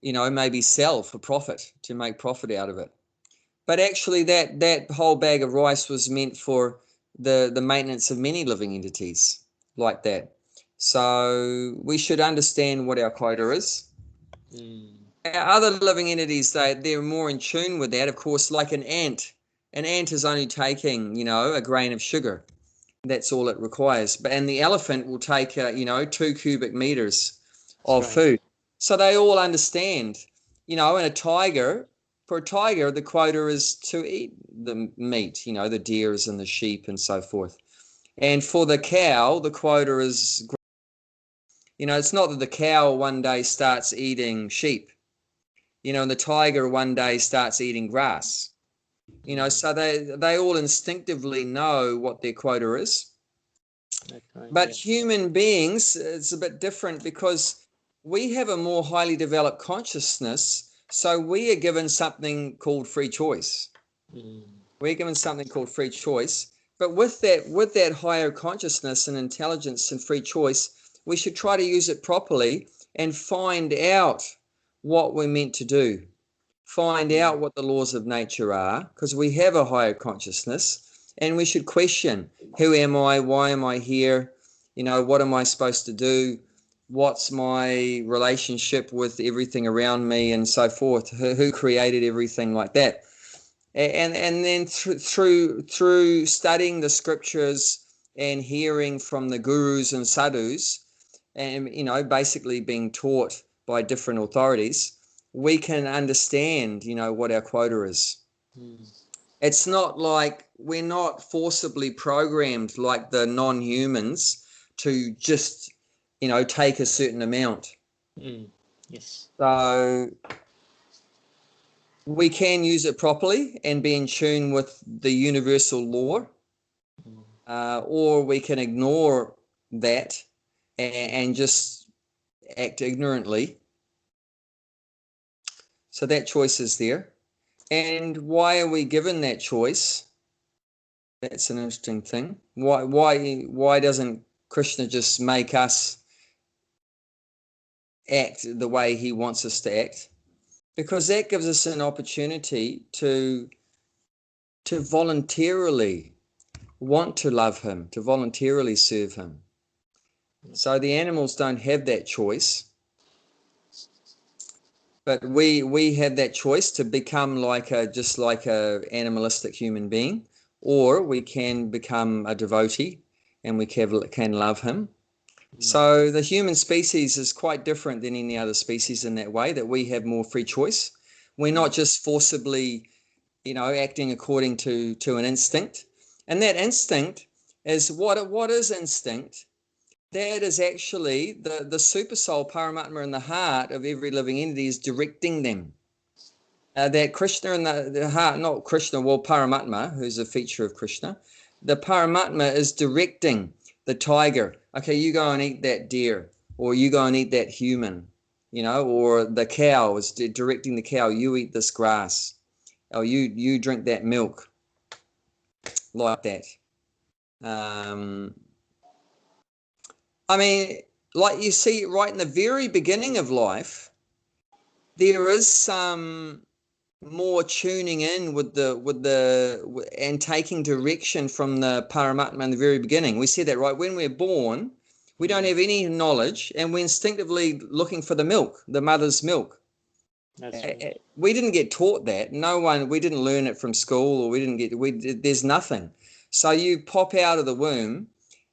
maybe sell for profit, to make profit out of it. But actually that whole bag of rice was meant for the maintenance of many living entities like that. So we should understand what our quota is. Our other living entities, they're more in tune with that. Of course, like an ant. An ant is only taking, a grain of sugar. That's all it requires. And the elephant will take, 2 cubic meters of food. So they all understand, and for a tiger, the quota is to eat the meat, the deers and the sheep and so forth. And for the cow, the quota is, it's not that the cow one day starts eating sheep, and the tiger one day starts eating grass. So they all instinctively know what their quota is. But human beings, it's a bit different because we have a more highly developed consciousness, so we are given something called free choice. We're given something called free choice. But with that higher consciousness and intelligence and free choice, we should try to use it properly and find out what we're meant to do. Find out what the laws of nature are, because we have a higher consciousness, and we should question, who am I? Why am I here? What am I supposed to do? What's my relationship with everything around me and so forth? Who created everything like that? And then through studying the scriptures and hearing from the gurus and sadhus, and basically being taught by different authorities, we can understand what our quota is. It's not like we're not forcibly programmed like the non-humans to just take a certain amount. Yes. So we can use it properly and be in tune with the universal law, or we can ignore that and just act ignorantly. So that choice is there. And why are we given that choice? That's an interesting thing. Why doesn't Krishna just make us act the way he wants us to act? Because that gives us an opportunity to voluntarily want to love him, to voluntarily serve him. So the animals don't have that choice. But we have that choice to become just like a animalistic human being, or we can become a devotee and we can love him. So the human species is quite different than any other species in that way, that we have more free choice. We're not just forcibly, acting according to an instinct. And that instinct is what is instinct? That is actually the super soul Paramatma in the heart of every living entity is directing them. That Krishna in the heart, not Krishna, well, Paramatma, who's a feature of Krishna, the Paramatma is directing the tiger. Okay, you go and eat that deer, or you go and eat that human, or the cow is directing the cow, you eat this grass, or you drink that milk, like that. I mean, like you see right in the very beginning of life, there is some more tuning in with and taking direction from the Paramatma in the very beginning. We see that right when we're born, we don't have any knowledge, and we're instinctively looking for the milk, the mother's milk. That's right. We didn't get taught that. We didn't learn it from school, or there's nothing. So you pop out of the womb,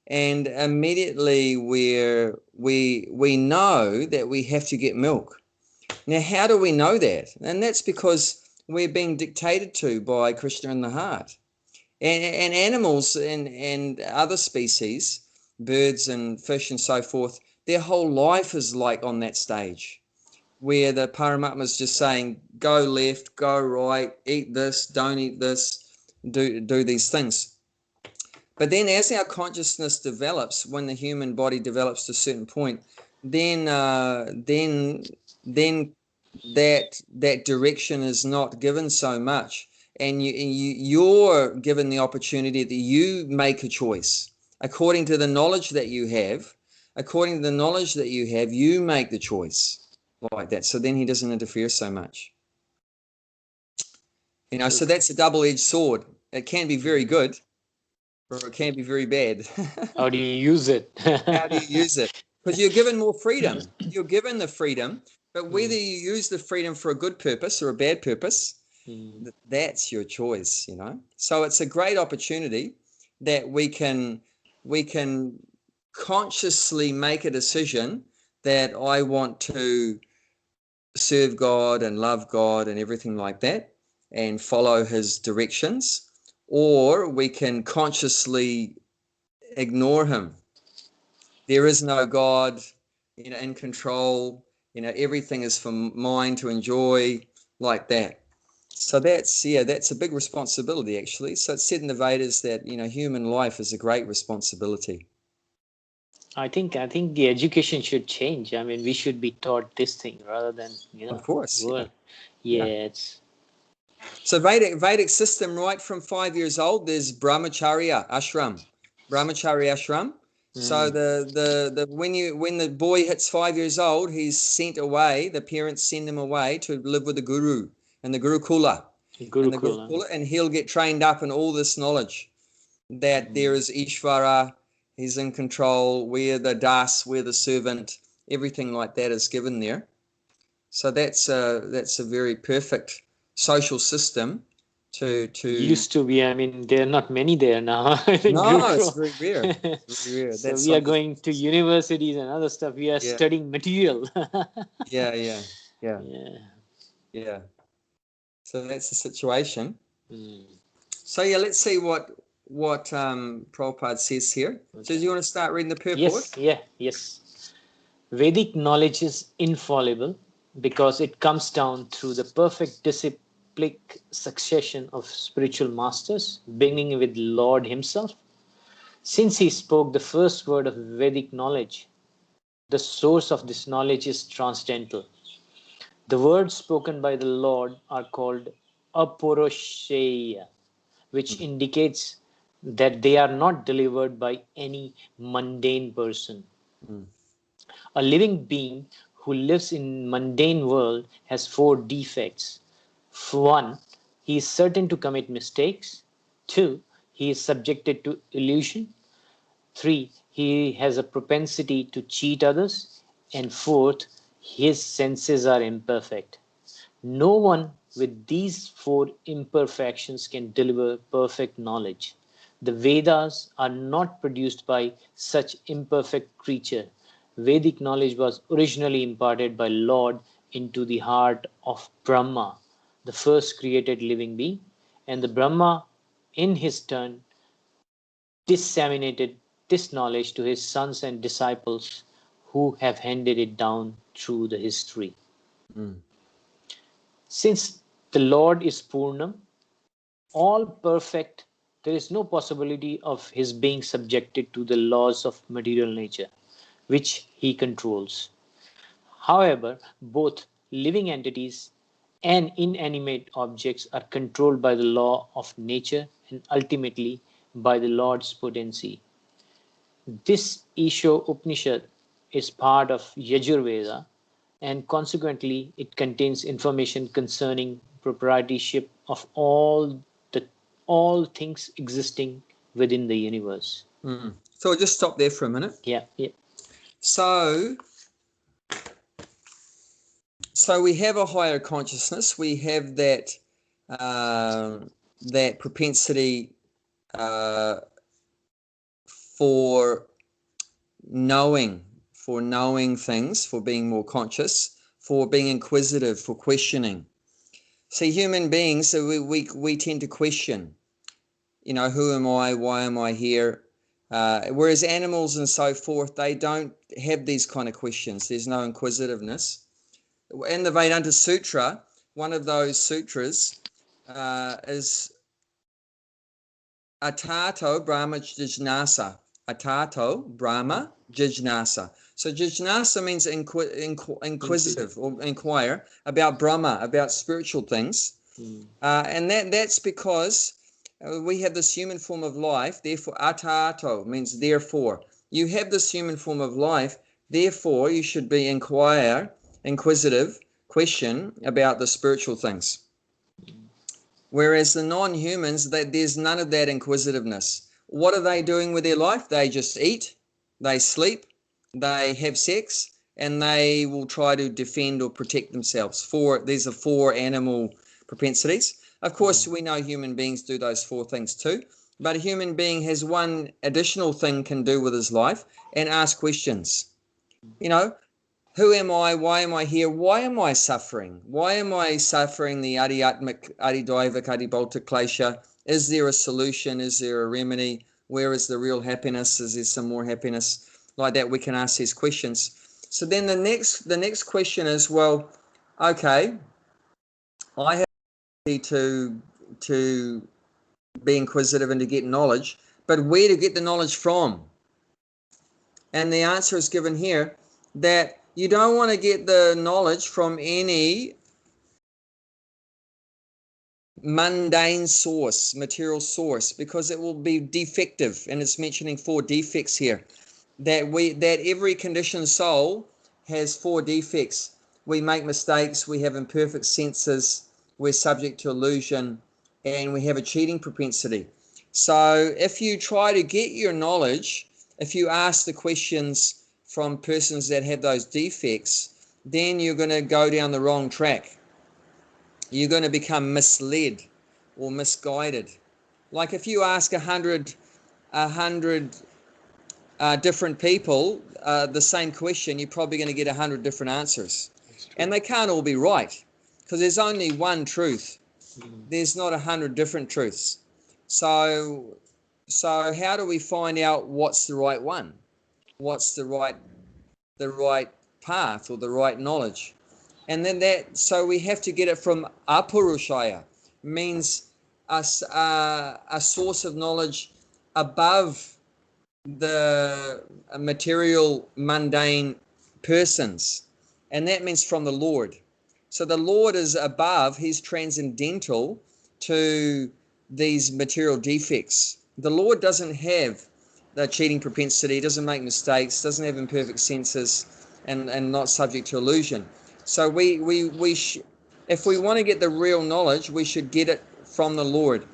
and immediately we know that we have to get milk. Now, how do we know that? And that's because we're being dictated to by Krishna in the heart. And animals and other species, birds and fish and so forth, their whole life is like on that stage where the Paramatma is just saying, go left, go right, eat this, don't eat this, do these things. But then as our consciousness develops, when the human body develops to a certain point, then that direction is not given so much. And you're given the opportunity that you make a choice. According to the knowledge that you have, you make the choice. like that. So then he doesn't interfere so much. So that's a double-edged sword. It can be very good, or it can be very bad. How do you use it? How do you use it? Because you're given more freedom. You're given the freedom, but whether you use the freedom for a good purpose or a bad purpose, that's your choice, So it's a great opportunity that we can consciously make a decision that I want to serve God and love God and everything like that and follow his directions, or we can consciously ignore him. There is no God, in control. Everything is for mine to enjoy, like that. So that's a big responsibility, actually. So it's said in the Vedas that human life is a great responsibility. I think the education should change. I mean, we should be taught this thing rather than Of course, world. Yeah. It's So Vedic system, right from 5 years old, there's brahmacharya ashram. So when the boy hits 5 years old, he's sent away. The parents send him away to live with the guru and the Gurukula. And he'll get trained up in all this knowledge that there is Ishvara, he's in control, we're the das, we're the servant, everything like that is given there. So that's a very perfect social system to used to be. I mean, there are not many there now. No, it's very rare. It's very rare. So we are going to universities and other stuff. We are studying material. Yeah. Yeah. So that's the situation. So let's see what Prabhupada says here. So do you want to start reading the purport? Yes. Vedic knowledge is infallible because it comes down through the perfect disciplic succession of spiritual masters, beginning with Lord himself. Since he spoke the first word of Vedic knowledge, the source of this knowledge is transcendental. The words spoken by the Lord are called apurusheya, which indicates that they are not delivered by any mundane person. A living being who lives in mundane world has 4 defects. 1, he is certain to commit mistakes. 2, he is subjected to illusion. 3, he has a propensity to cheat others. And 4th, his senses are imperfect. No one with these 4 imperfections can deliver perfect knowledge. The Vedas are not produced by such imperfect creature. Vedic knowledge was originally imparted by Lord into the heart of Brahma, the first created living being, and the Brahma, in his turn, disseminated this knowledge to his sons and disciples who have handed it down through the history. Since the Lord is Purnam, all perfect, there is no possibility of his being subjected to the laws of material nature, which he controls. However, both living entities and inanimate objects are controlled by the law of nature and ultimately by the Lord's potency. This Isho Upanishad is part of Yajurveda, and consequently it contains information concerning proprietorship of all things existing within the universe. So we'll just stop there for a minute. Yeah. So we have a higher consciousness. We have that propensity for knowing things, for being more conscious, for being inquisitive, for questioning. See, human beings, so we tend to question, who am I? Why am I here? Whereas animals and so forth, they don't have these kind of questions. There's no inquisitiveness. In the Vedanta Sutra, one of those sutras is Atato Brahma Jijnasa. Atato Brahma Jijnasa. So Jijnasa means inquisitive or inquire about Brahma, about spiritual things. And that's because we have this human form of life. Therefore, Atato means therefore. You have this human form of life. Therefore, you should be inquire inquisitive question about the spiritual things. Whereas the non-humans, there's none of that inquisitiveness. What are they doing with their life? They just eat, they sleep, they have sex, and they will try to defend or protect themselves. These are 4 animal propensities. Of course, we know human beings do those 4 things too, but a human being has one additional thing can do with his life, and ask questions. You know, who am I? Why am I here? Why am I suffering? Why am I suffering the adhyatmic, adhidaivic, adhibautic klesha? Is there a solution? Is there a remedy? Where is the real happiness? Is there some more happiness? Like that, we can ask these questions. So then the next question is, well, okay, I have to be inquisitive and to get knowledge, but where to get the knowledge from? And the answer is given here, that you don't want to get the knowledge from any mundane source, material source, because it will be defective. And it's mentioning 4 defects here. That every conditioned soul has 4 defects. We make mistakes, we have imperfect senses, we're subject to illusion, and we have a cheating propensity. So if you try to get your knowledge, if you ask the questions from persons that have those defects, then you're going to go down the wrong track. You're going to become misled or misguided. Like if you ask 100 different people the same question, you're probably going to get 100 different answers. And they can't all be right, because there's only one truth. There's not 100 different truths. So how do we find out what's the right one? What's the right path or the right knowledge? And then so we have to get it from apurushaya, means a source of knowledge above the material mundane persons, and that means from the Lord. So the Lord is above, he's transcendental to these material defects. The Lord doesn't have the cheating propensity, doesn't make mistakes, doesn't have imperfect senses, and not subject to illusion. So if we want to get the real knowledge, we should get it from the Lord.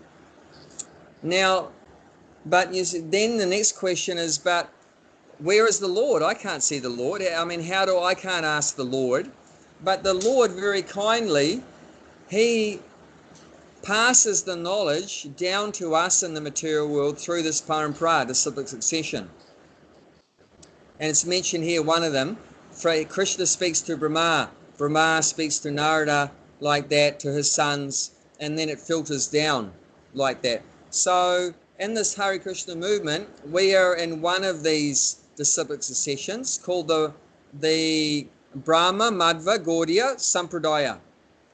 Now, but then the next question is, but where is the Lord? I can't see the Lord. I mean, I can't ask the Lord. But the Lord very kindly, he passes the knowledge down to us in the material world through this parampara, the cyclic succession. And it's mentioned here, one of them, Krishna speaks to Brahma, Brahma speaks to Narada, like that, to his sons, and then it filters down like that. So in this Hare Krishna movement, we are in one of these disciplic successions called the Brahma Madhva Gaudiya Sampradaya.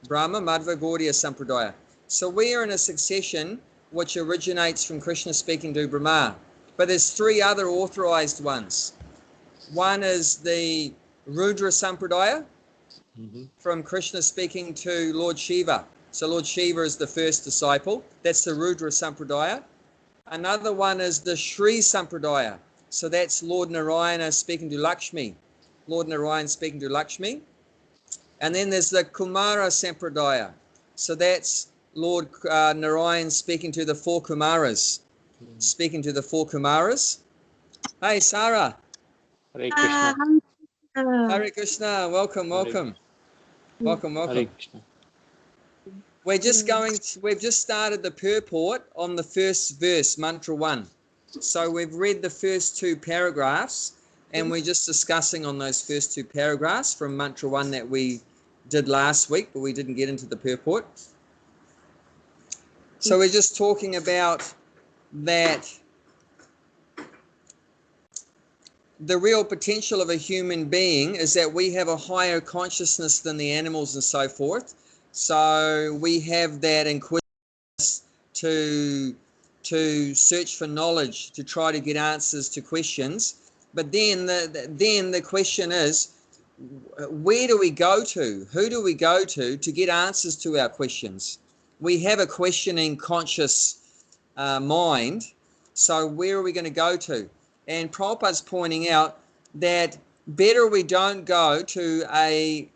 Brahma Madhva Gaudiya Sampradaya. So we are in a succession which originates from Krishna speaking to Brahma. But there's 3 other authorized ones. One is the Rudra Sampradaya, from Krishna speaking to Lord Shiva. So Lord Shiva is the first disciple. That's the Rudra Sampradaya. Another one is the Shri Sampradaya. So that's Lord Narayana speaking to Lakshmi. Lord Narayan speaking to Lakshmi. And then there's the Kumara Sampradaya. So that's Lord Narayan speaking to the 4 Kumaras. Speaking to the 4 Kumaras. Hey, Sarah. Hare Krishna. Hare Krishna. Welcome. Welcome. Hare Krishna. We've just started the purport on the first verse, mantra 1. So we've read the first 2 paragraphs, and we're just discussing on those first 2 paragraphs from mantra 1 that we did last week, but we didn't get into the purport. So we're just talking about that the real potential of a human being is that we have a higher consciousness than the animals and so forth. So we have that inquisitiveness to search for knowledge, to try to get answers to questions. But then the question is, where do we go to? Who do we go to get answers to our questions? We have a questioning conscious mind. So where are we going to go to? And Prabhupada's pointing out that better we don't go to a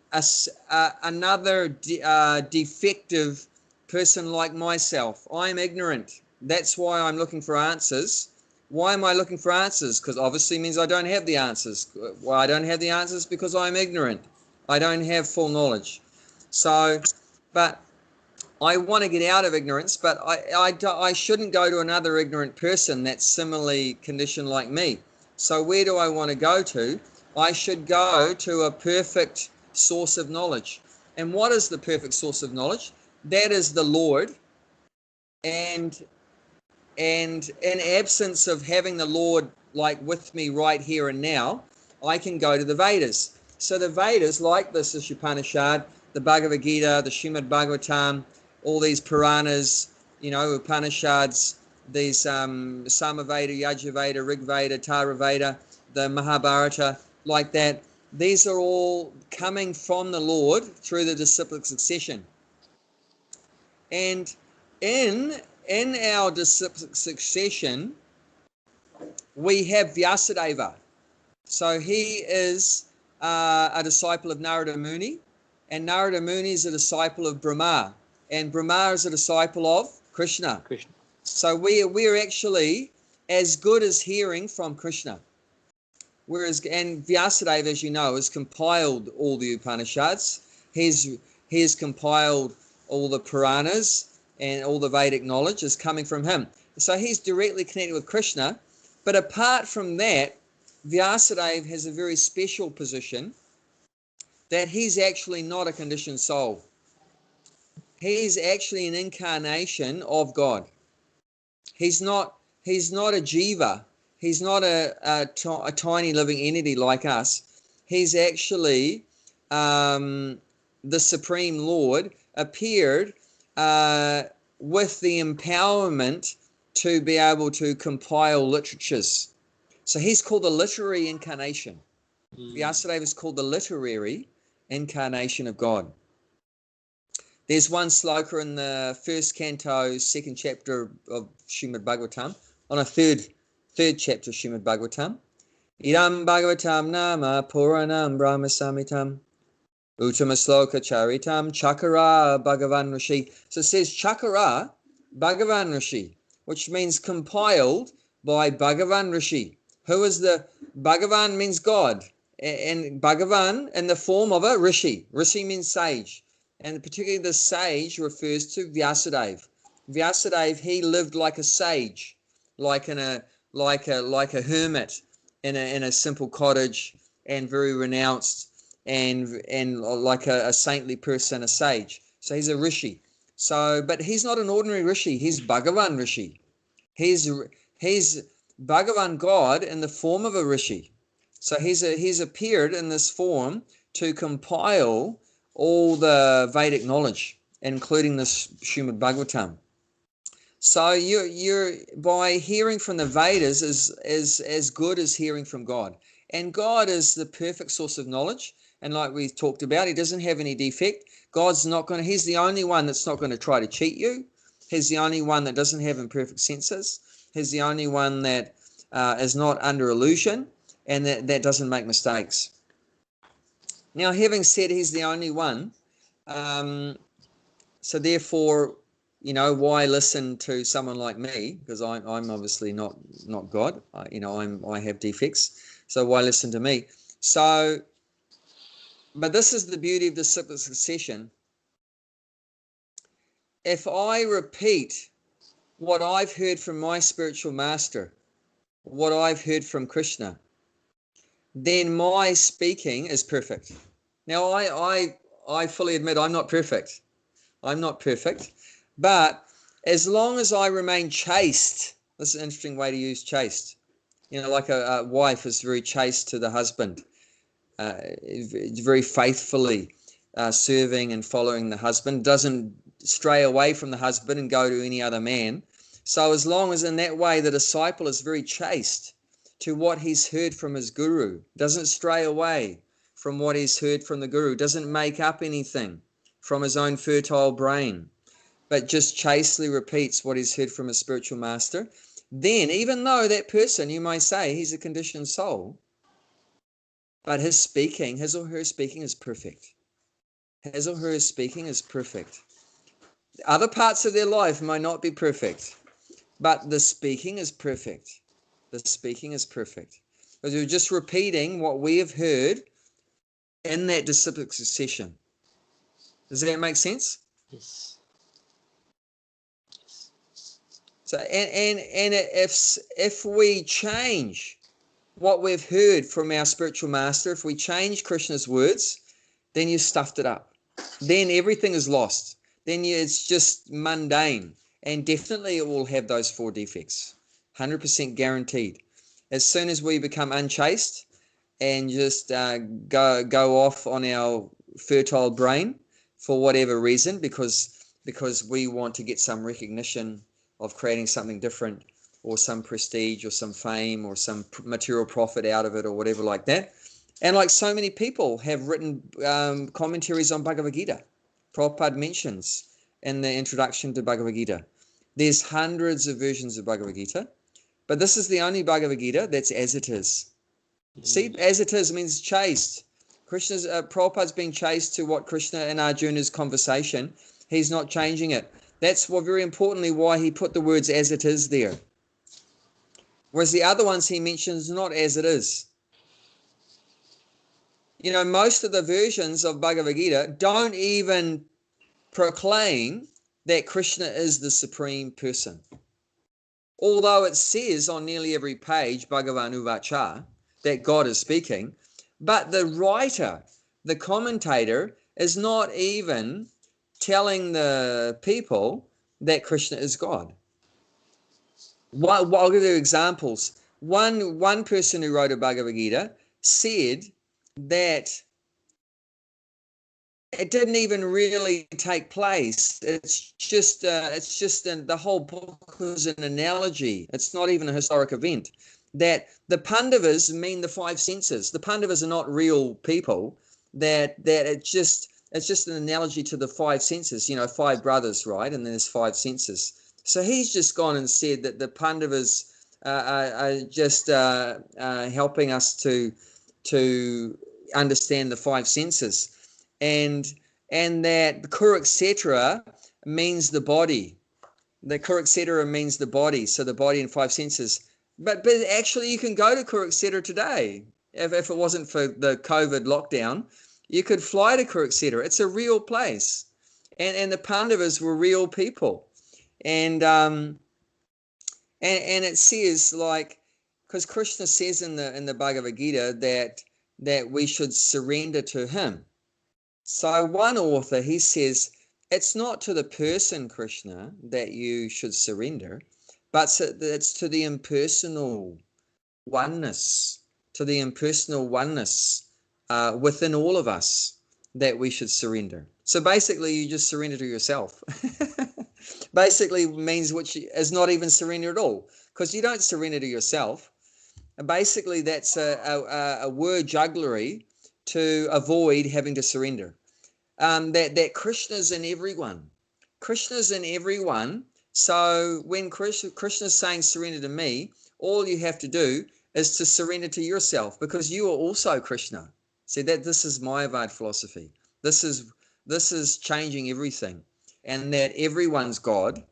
another defective person like myself. I'm ignorant. That's why I'm looking for answers. Why am I looking for answers? Because obviously means I don't have the answers. Well, I don't have the answers because I'm ignorant. I don't have full knowledge. So, but I want to get out of ignorance, but I shouldn't go to another ignorant person that's similarly conditioned like me. So where do I want to go to? I should go to a perfect source of knowledge. And what is the perfect source of knowledge? That is the Lord. And in absence of having the Lord like with me right here and now, I can go to the Vedas. So the Vedas, like this Isopanisad, the Bhagavad Gita, the Srimad Bhagavatam, all these Puranas, Upanishads, these Samaveda, Yajurveda, Rigveda, Taraveda, the Mahabharata, like that. These are all coming from the Lord through the disciplic succession. And in our disciplic succession, we have Vyasadeva. So he is a disciple of Narada Muni, and Narada Muni is a disciple of Brahma, and Brahma is a disciple of Krishna. So we're actually as good as hearing from Krishna. And Vyasadeva, as you know, has compiled all the Upanishads. He's compiled all the Puranas, and all the Vedic knowledge is coming from him. So he's directly connected with Krishna. But apart from that, Vyasadeva has a very special position that he's actually not a conditioned soul. He's actually an incarnation of God. He's not a jiva. He's not a tiny living entity like us. He's actually the Supreme Lord appeared with the empowerment to be able to compile literatures. So he's called the literary incarnation. Vyasadeva is called the literary incarnation of God. There's one sloka in the first canto, second chapter of Srimad Bhagavatam, on a third chapter of Srimad Bhagavatam. Idam Bhagavatam nama Puranam Brahma Samitam Uttama Sloka Charitam Chakara Bhagavan Rishi. So it says Chakara Bhagavan Rishi, which means compiled by Bhagavan Rishi. Who is the Bhagavan? Means God, and Bhagavan in the form of a Rishi. Rishi means sage, and particularly the sage refers to Vyasadeva. Vyasadeva, he lived like a sage, like a hermit in a simple cottage, and very renounced, and like a saintly person, a sage. So he's a Rishi. So, but he's not an ordinary Rishi. He's Bhagavan Rishi. He's Bhagavan God in the form of a Rishi. So he's appeared in this form to compile all the Vedic knowledge, including this Srimad Bhagavatam. So you're by hearing from the Vedas is as good as hearing from God. And God is the perfect source of knowledge. And like we talked about, he doesn't have any defect. He's the only one that's not going to try to cheat you. He's the only one that doesn't have imperfect senses. He's the only one that is not under illusion, and that doesn't make mistakes. Now, having said he's the only one, so therefore, why listen to someone like me? Because I'm obviously not God. I have defects. So why listen to me? So, but this is the beauty of the cyclic succession. If I repeat what I've heard from my spiritual master, what I've heard from Krishna, then my speaking is perfect. Now, I fully admit I'm not perfect. I'm not perfect. But as long as I remain chaste, this is an interesting way to use chaste. Like a wife is very chaste to the husband, very faithfully serving and following the husband, doesn't stray away from the husband and go to any other man. So as long as in that way the disciple is very chaste to what he's heard from his guru, doesn't stray away from what he's heard from the guru, doesn't make up anything from his own fertile brain, but just chastely repeats what he's heard from his spiritual master, then even though that person, you may say he's a conditioned soul, but his or her speaking is perfect. his or her speaking is perfect. Other parts of their life might not be perfect, but the speaking is perfect. The speaking is perfect. Because we're just repeating what we have heard in that disciplic succession. Does that make sense? Yes. So, and if we change what we've heard from our spiritual master, if we change Krishna's words, then you stuffed it up. Then everything is lost. Then it's just mundane. And definitely it will have those 4 defects. 100% guaranteed. As soon as we become unchaste and just go off on our fertile brain for whatever reason, because we want to get some recognition of creating something different, or some prestige or some fame or some material profit out of it, or whatever like that. And like so many people have written commentaries on Bhagavad Gita. Prabhupada mentions in the introduction to Bhagavad Gita, there's hundreds of versions of Bhagavad Gita, but this is the only Bhagavad Gita that's as it is. See, as it is means chaste. Prabhupada's being chaste to what Krishna and Arjuna's conversation. He's not changing it. That's what, very importantly, why he put the words as it is there. Whereas the other ones he mentions not as it is. You know, most of the versions of Bhagavad Gita don't even proclaim that Krishna is the supreme person. Although it says on nearly every page, Bhagavan Uvacha, that God is speaking, but the writer, the commentator, is not even telling the people that Krishna is God. I'll give you examples. One person who wrote a Bhagavad Gita said that it didn't even really take place. It's just the whole book is an analogy. It's not even a historic event. That the Pandavas mean the 5 senses. The Pandavas are not real people. That it's just an analogy to the 5 senses. You know, 5 brothers, right? And then there's 5 senses. So he's just gone and said that the Pandavas are just helping us to understand the 5 senses. And that Kurukshetra means the body. The Kurukshetra means the body, so the body and 5 senses. But actually, you can go to Kurukshetra today. If it wasn't for the COVID lockdown, you could fly to Kurukshetra. It's a real place, and the Pandavas were real people, and it says, like, because Krishna says in the Bhagavad Gita that we should surrender to him. So one author, he says, it's not to the person, Krishna, that you should surrender, but it's to the impersonal oneness, within all of us that we should surrender. So basically, you just surrender to yourself. Basically means, which is not even surrender at all, because you don't surrender to yourself. And basically, that's a word jugglery to avoid having to surrender. That Krishna's in everyone. Krishna's in everyone. So when Krishna's saying surrender to me, all you have to do is to surrender to yourself, because you are also Krishna. See, that this is Mayavad philosophy. This is changing everything, and that everyone's God.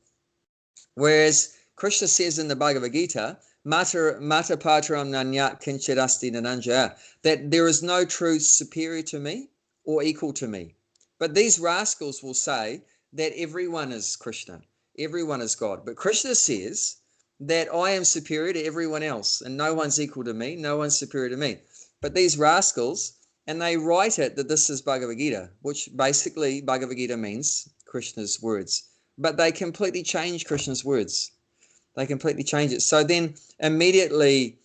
Whereas Krishna says in the Bhagavad Gita, Mata patram nanyat kinchirasti nananja, that there is no truth superior to me or equal to me. But these rascals will say that everyone is Krishna, everyone is God. But Krishna says that I am superior to everyone else, and no one's equal to me, no one's superior to me. But these rascals, and they write it that this is Bhagavad Gita, which basically Bhagavad Gita means Krishna's words. But they completely change Krishna's words. They completely change it. So then immediately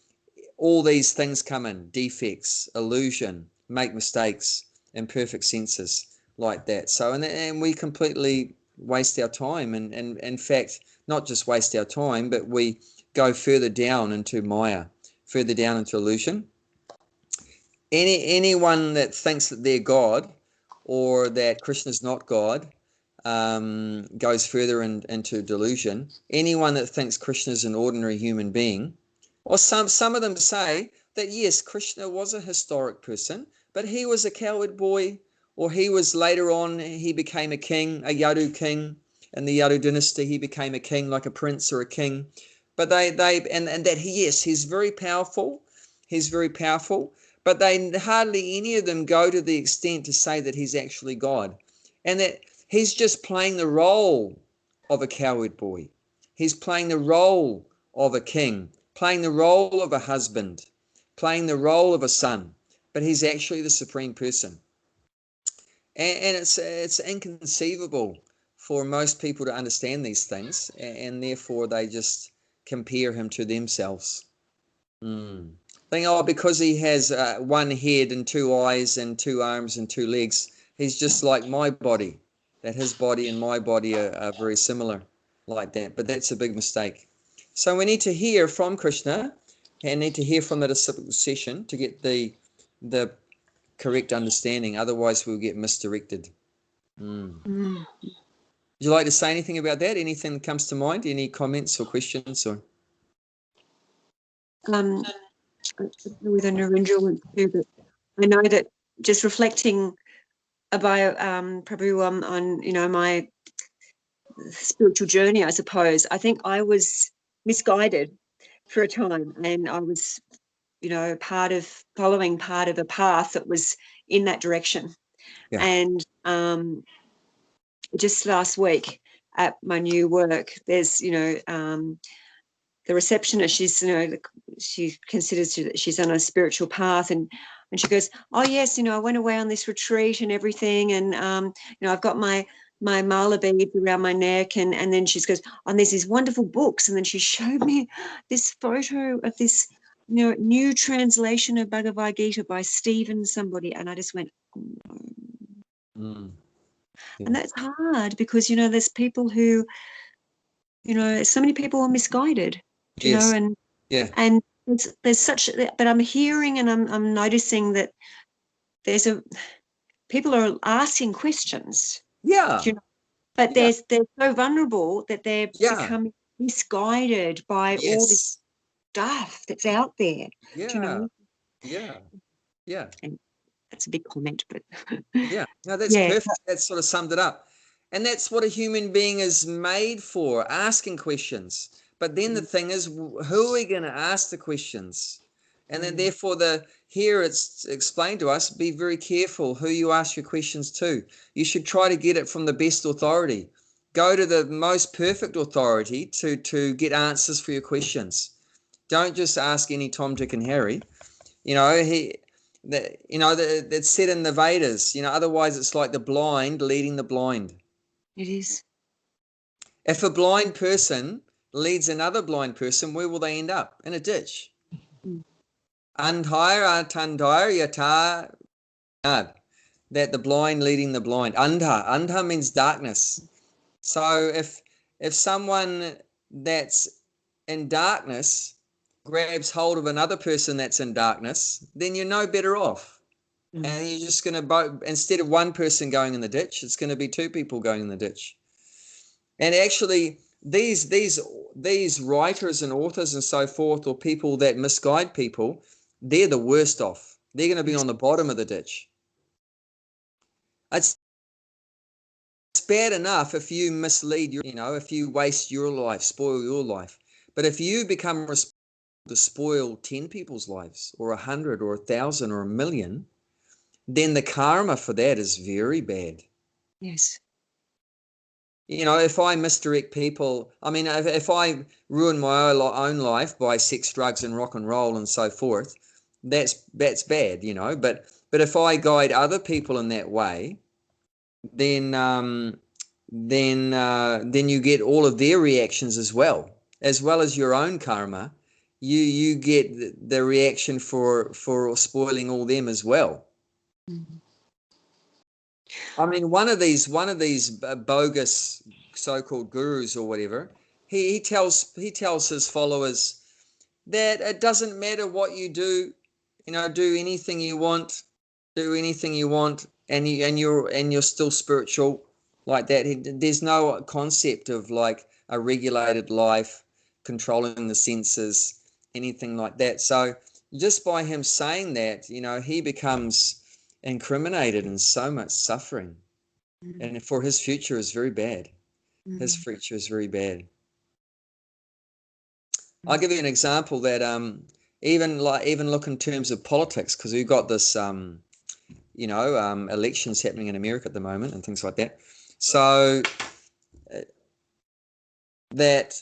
all these things come in: defects, illusion, make mistakes, imperfect senses, like that. So and we completely waste our time, and in fact, not just waste our time, but we go further down into Maya, further down into illusion. Anyone that thinks that they're God, or that Krishna's not God, goes further into delusion. Anyone that thinks Krishna is an ordinary human being, or some of them say that yes, Krishna was a historic person, but he was a coward boy or he was later on, he became a king, a Yadu king. In the Yadu dynasty, he became a king, like a prince or a king. But and that yes, he's very powerful. He's very powerful. But they hardly any of them go to the extent to say that he's actually God, and that he's just playing the role of a cowherd boy. He's playing the role of a king, playing the role of a husband, playing the role of a son. But he's actually the supreme person, and it's inconceivable for most people to understand these things, and therefore they just compare him to themselves. Think, oh, because he has one head and two eyes and two arms and two legs, he's just like my body, that his body and my body are very similar like that. But that's a big mistake. So we need to hear from Krishna and need to hear from the disciple session to get the correct understanding. Otherwise, we'll get misdirected. Would you like to say anything about that? Anything that comes to mind? Any comments or questions? Or with a Narendra went through, but I know that just reflecting about Prabhu on my spiritual journey, I suppose, I think I was misguided for a time, and I was following part of a path that was in that direction. Yeah. And just last week at my new work, there's the receptionist, she considers that she's on a spiritual path, and she goes, oh yes, I went away on this retreat and everything, and I've got my mala beads around my neck, and then she goes, oh, and there's these wonderful books, and then she showed me this photo of this new translation of Bhagavad Gita by Stephen somebody, and I just went, oh, no. Yeah. And that's hard because there's people who so many people are misguided. Yes. And there's such, but I'm hearing and I'm noticing that people are asking questions. Yeah. But they're so vulnerable that they're becoming misguided by all this stuff that's out there. Yeah. And that's a big comment, but yeah. No, that's perfect. That sort of summed it up. And that's what a human being is made for, asking questions. But then the thing is, who are we going to ask the questions? And then therefore here it's explained to us, be very careful who you ask your questions to. You should try to get it from the best authority. Go to the most perfect authority to get answers for your questions. Don't just ask any Tom, Dick, and Harry. It's said in the Vedas, otherwise it's like the blind leading the blind. It is. If a blind person leads another blind person, where will they end up? In a ditch. Andhar atandhar yata, that the blind leading the blind. Andha means darkness. So if someone that's in darkness grabs hold of another person that's in darkness, then you're no better off. And you're just going to instead of one person going in the ditch, it's going to be two people going in the ditch. And actually, these writers and authors and so forth, or people that misguide people, they're the worst off. They're going to be on the bottom of the ditch. It's bad enough if you mislead if you waste your life, spoil your life. But if you become responsible to spoil 10 people's lives, or 100, or 1,000, or 1,000,000, then the karma for that is very bad. Yes. If I misdirect people, if I ruin my own life by sex, drugs, and rock and roll and so forth, that's bad, But if I guide other people in that way, then you get all of their reactions as well as your own karma. You get the reaction for spoiling all them as well. One of these bogus so-called gurus or whatever, he tells his followers that it doesn't matter what you do, do anything you want, and you're still spiritual like that. There's no concept of like a regulated life, controlling the senses, anything like that. So just by him saying that, he becomes incriminated and so much suffering. And for his future is very bad. His future is very bad. I'll give you an example that even look in terms of politics, because we've got this elections happening in America at the moment and things like that. So that,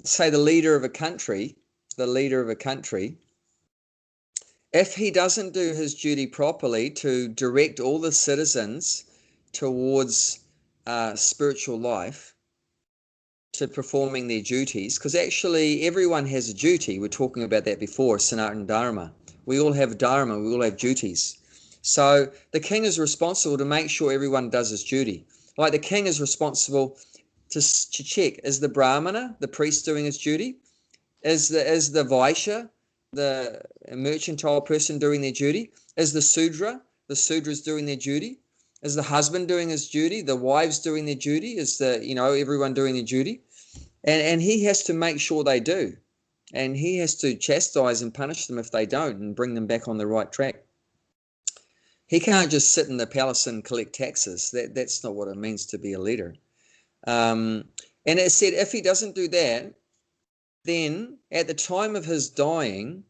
say, the leader of a country, if he doesn't do his duty properly to direct all the citizens towards spiritual life, to performing their duties, because actually everyone has a duty. We're talking about that before, Sanatana Dharma. We all have Dharma, we all have duties. So the king is responsible to make sure everyone does his duty. Like the king is responsible to check, is the Brahmana, the priest, doing his duty? Is the Vaishya, the mercantile person, doing their duty? Is the Sudra's doing their duty? Is the husband doing his duty? The wives doing their duty? Is everyone doing their duty? And he has to make sure they do. And he has to chastise and punish them if they don't and bring them back on the right track. He can't just sit in the palace and collect taxes. That's not what it means to be a leader. And it said if he doesn't do that, then at the time of his dying,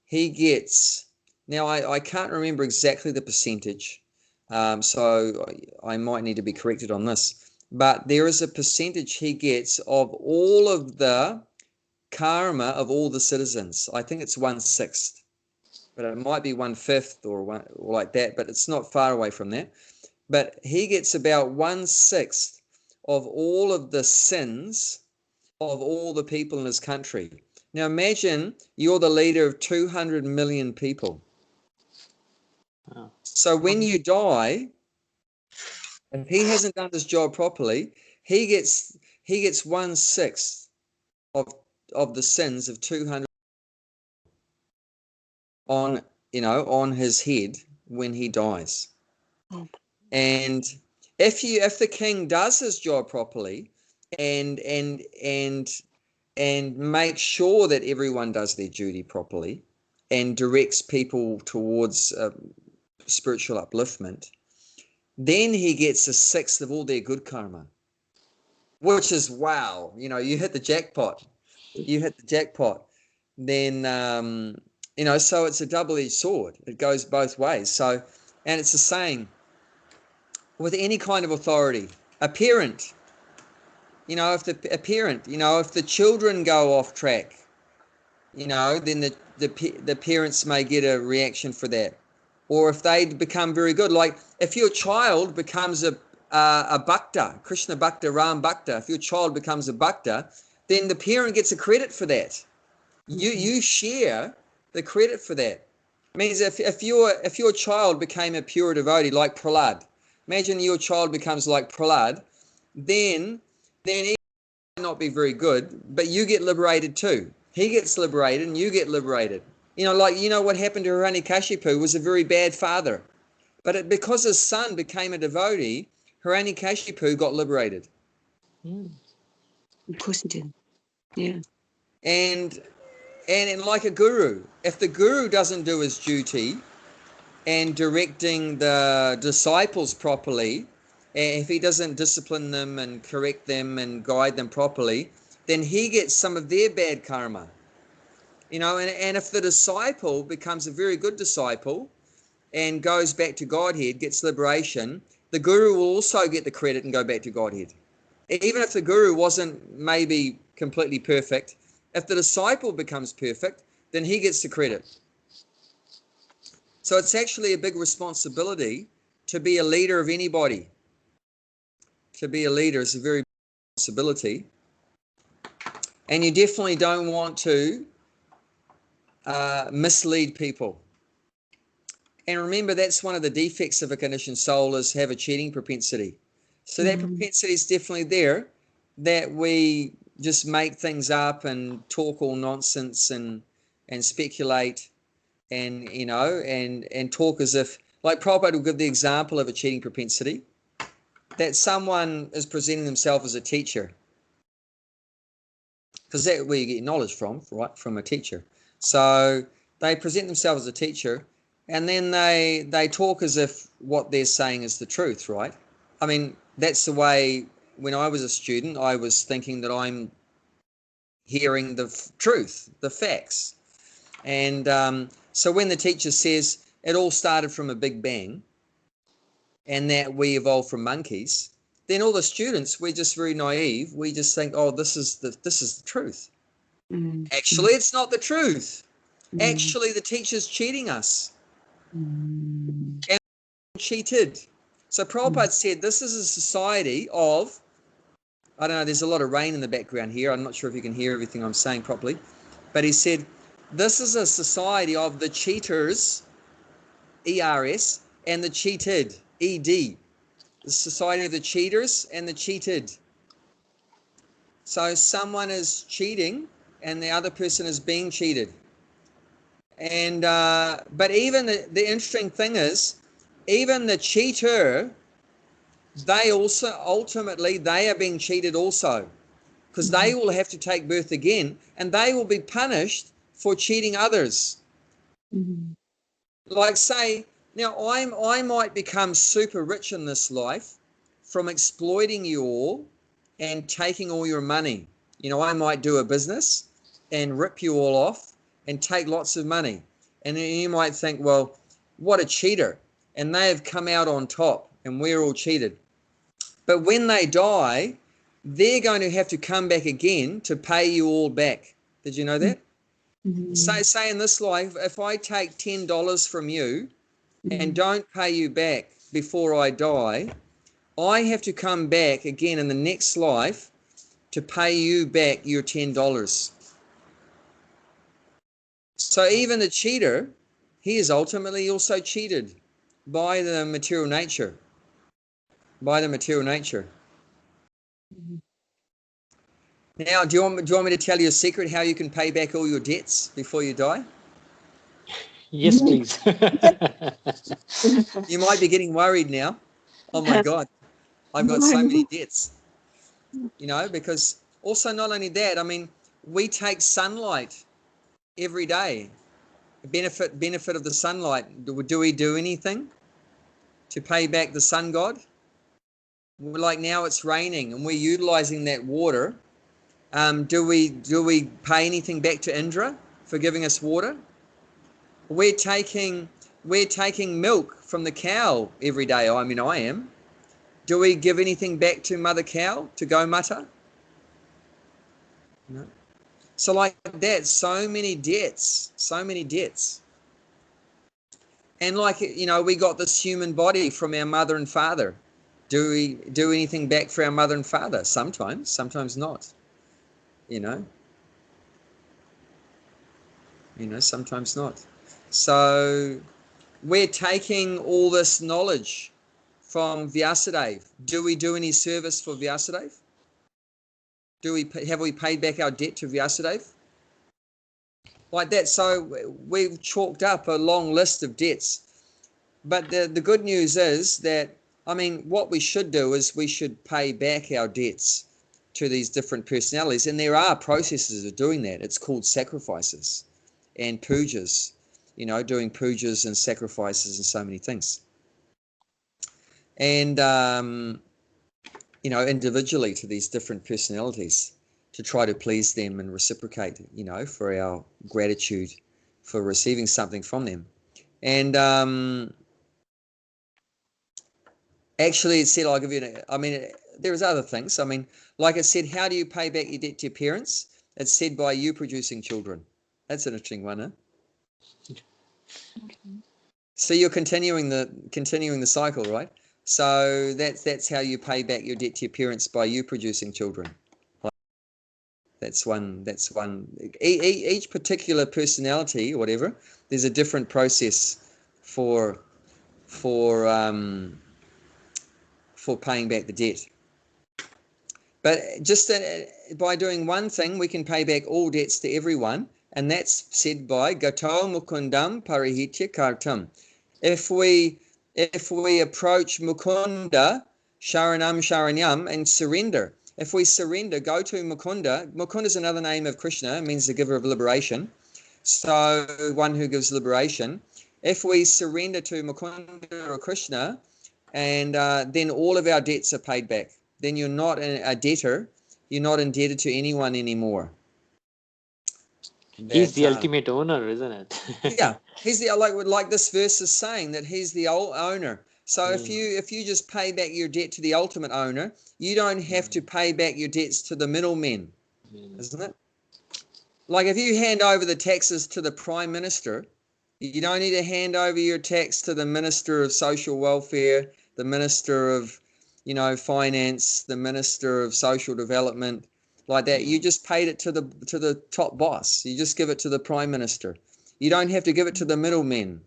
he gets, now I can't remember exactly the percentage, so I might need to be corrected on this, but there is a percentage he gets of all of the karma of all the citizens. I think it's 1/6, but it might be 1/5 or like that, but it's not far away from that. But he gets about 1/6 of all of the sins of all the people in his country. Now imagine you're the leader of 200 million people. Wow. So when you die, if he hasn't done his job properly, he gets 1/6 of the sins of 200 on his head when he dies. And if the king does his job properly and make sure that everyone does their duty properly and directs people towards spiritual upliftment, then he gets 1/6 of all their good karma, which is wow. You hit the jackpot. Then so it's a double-edged sword. It goes both ways. So, and it's the saying with any kind of authority. A parent, if the children go off track, then the parents may get a reaction for that. Or if they become very good, like if your child becomes a bhakta, Krishna bhakta, Ram bhakta, if your child becomes a bhakta, then the parent gets a credit for that. You share the credit for that. It means if your child became a pure devotee like Prahlad, imagine your child becomes like Prahlad, then he might not be very good, but you get liberated too. He gets liberated and you get liberated. What happened to Hiranyakashipu was a very bad father. But because his son became a devotee, Hiranyakashipu got liberated. Of course he did. Yeah. And like a guru, if the guru doesn't do his duty and directing the disciples properly, if he doesn't discipline them and correct them and guide them properly, then he gets some of their bad karma. And if the disciple becomes a very good disciple and goes back to Godhead, gets liberation, the guru will also get the credit and go back to Godhead. Even if the guru wasn't maybe completely perfect, if the disciple becomes perfect, then he gets the credit. So it's actually a big responsibility to be a leader of anybody. To be a leader is a very big responsibility. And you definitely don't want to mislead people. And remember, that's one of the defects of a conditioned soul, is have a cheating propensity. So that propensity is definitely there, that we just make things up and talk all nonsense and speculate and and talk as if, like Prabhupada will give the example of a cheating propensity, that someone is presenting themselves as a teacher, because that's where you get knowledge from, right? From a teacher. So they present themselves as a teacher, and then they talk as if what they're saying is the truth, right? I mean, that's the way when I was a student, I was thinking that I'm hearing the truth, the facts. And so when the teacher says it all started from a big bang and that we evolved from monkeys, then all the students, we're just very naive. We just think, oh, this is the truth. Actually, it's not the truth. Actually, the teacher's cheating us. And cheated. So Prabhupada said this is a society of, I don't know, there's a lot of rain in the background here. I'm not sure if you can hear everything I'm saying properly. But he said, this is a society of the cheaters, ERS, and the cheated, ED. The society of the cheaters and the cheated. So someone is cheating and the other person is being cheated. And but even the interesting thing is, even the cheater, they also ultimately they are being cheated also, because they will have to take birth again and they will be punished for cheating others. Like say, now I might become super rich in this life from exploiting you all and taking all your money. You know, I might do a business and rip you all off and take lots of money. And then you might think, well, what a cheater. And they have come out on top and we're all cheated. But when they die, they're going to have to come back again to pay you all back. Did you know that? Say in this life, if I take $10 from you and don't pay you back before I die, I have to come back again in the next life to pay you back your $10. So even the cheater, he is ultimately also cheated by the material nature. By the material nature. Now, do you want me to tell you a secret how you can pay back all your debts before you die? Yes, please. You might be getting worried now. Oh my God, I've got so many debts. You know, because also not only that, I mean, we take sunlight every day. Benefit of the sunlight. Do we do anything to pay back the sun god? Like now it's raining and we're utilizing that water. Do we pay anything back to Indra for giving us water? We're taking milk from the cow every day. I mean, I am. Do we give anything back to Mother Cow, to Gomata? No. So like that, so many debts. And like, you know, we got this human body from our mother and father. Do we do anything back for our mother and father? Sometimes not. You know, sometimes not. So we're taking all this knowledge from Vyasadeva. Do we do any service for Vyasadeva? Have we paid back our debt to Vyasadeva? Like that. So we've chalked up a long list of debts. But the good news is that, I mean, what we should do is we should pay back our debts to these different personalities. And there are processes of doing that. It's called sacrifices and pujas, you know, doing pujas and sacrifices and so many things. And, you know, individually to these different personalities to try to please them and reciprocate, you know, for our gratitude for receiving something from them. And actually, it said, I'll give you, I mean, there's other things. I mean, like it said, how do you pay back your debt to your parents? It's said by you producing children. That's an interesting one, huh? So you're continuing the cycle, right? So that's how you pay back your debt to your parents, by you producing children. That's one. Each particular personality or whatever, there's a different process for paying back the debt. But just by doing one thing, we can pay back all debts to everyone, and that's said by Gato Mukundam Parihitya Kartam. If we approach Mukunda Sharanam Sharanyam and surrender, if we surrender, go to Mukunda. Mukunda is another name of Krishna, it means the giver of liberation. So one who gives liberation. If we surrender to Mukunda or Krishna, and then all of our debts are paid back. Then you're not a debtor. You're not indebted to anyone anymore. He's the ultimate owner, isn't it? Yeah, he's the like this verse is saying that he's the owner. So if you just pay back your debt to the ultimate owner, you don't have to pay back your debts to the middlemen, isn't it? Like if you hand over the taxes to the Prime Minister, you don't need to hand over your tax to the Minister of Social Welfare, the Minister of, Finance, the Minister of Social Development, like that. You just paid it to the top boss. You just give it to the Prime Minister. You don't have to give it to the middlemen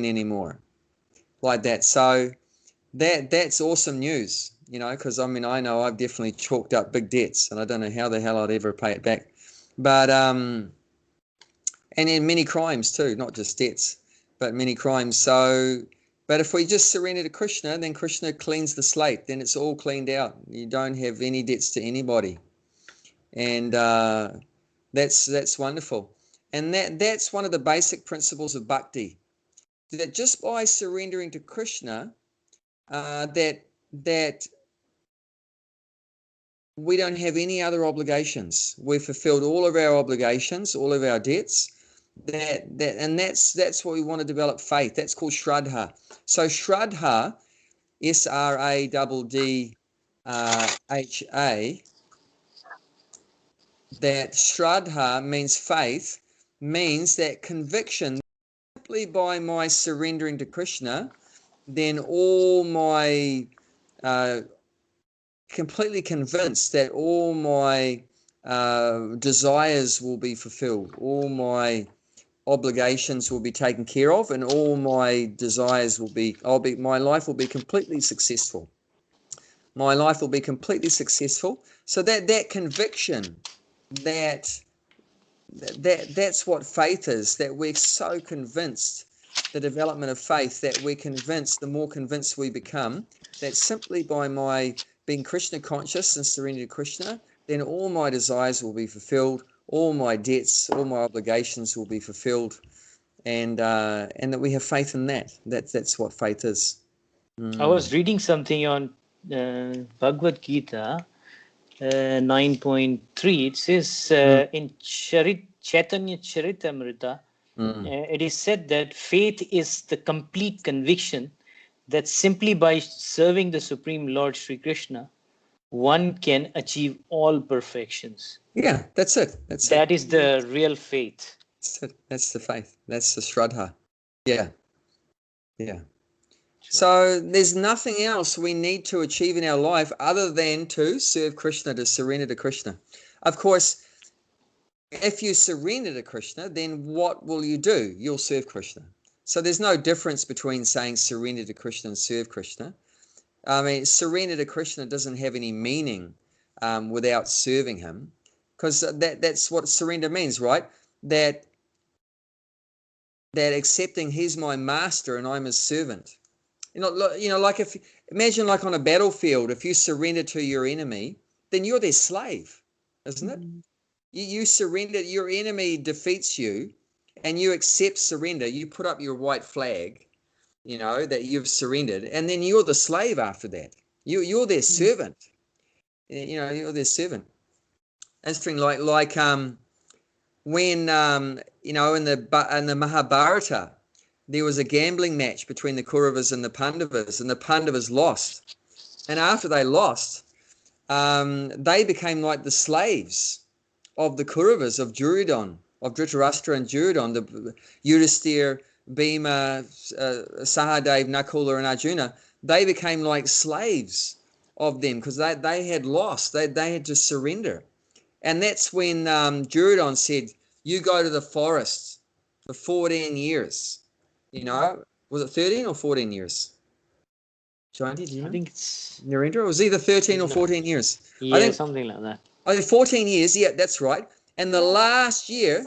anymore, like that. So that's awesome news, because I know I've definitely chalked up big debts, and I don't know how the hell I'd ever pay it back. But and in many crimes too, not just debts, but many crimes. So, but if we just surrender to Krishna, then Krishna cleans the slate. Then it's all cleaned out. You don't have any debts to anybody, and that's wonderful. And that's one of the basic principles of bhakti. That just by surrendering to Krishna, that we don't have any other obligations. We've fulfilled all of our obligations, all of our debts. That's what we want to develop faith. That's called Shraddha. So Shraddha, Shraddha, that Shraddha means faith, means that conviction. Simply by my surrendering to Krishna, then all my completely convinced that all my desires will be fulfilled, all my obligations will be taken care of, and all my desires my life will be completely successful. My life will be completely successful. So that conviction, that's what faith is, that we're so convinced, the development of faith, that we're convinced, the more convinced we become, that simply by my being Krishna conscious and surrendering to Krishna, then all my desires will be fulfilled, all my debts, all my obligations will be fulfilled, and that we have faith in that. That's what faith is. I was reading something on Bhagavad Gita 9.3. It says in Chaitanya Charitamrita, it is said that faith is the complete conviction that simply by serving the Supreme Lord Sri Krishna, one can achieve all perfections. Yeah, that's it. That is the real faith. That's it. That's the faith. That's the Shraddha. Yeah. So there's nothing else we need to achieve in our life other than to serve Krishna, to surrender to Krishna. Of course, if you surrender to Krishna, then what will you do? You'll serve Krishna. So there's no difference between saying surrender to Krishna and serve Krishna. I mean, surrender to Krishna doesn't have any meaning without serving him, because that's what surrender means, right? That accepting he's my master and I'm his servant. Like imagine like on a battlefield, if you surrender to your enemy, then you're their slave, isn't it? You surrender, your enemy defeats you, and you accept surrender. You put up your white flag, that you've surrendered, and then you're the slave after that. You're their servant. You're their servant. Interesting, like when in the Mahabharata, there was a gambling match between the Kauravas and the Pandavas, and the Pandavas lost. And after they lost, they became like the slaves of the Kauravas, of Duryodhana, of Dhritarashtra and Duryodhana, the Yudhisthira, Bhima, Sahadev, Nakula and Arjuna. They became like slaves of them because they had lost. They had to surrender. And that's when Duryodhana said, you go to the forest for 14 years. Was it 13 or 14 years? Jayanti, do you know? I think it's Narendra, it was either 13 or 14 years. Yeah, I think, something like that. I think 14 years, yeah, that's right. And the last year...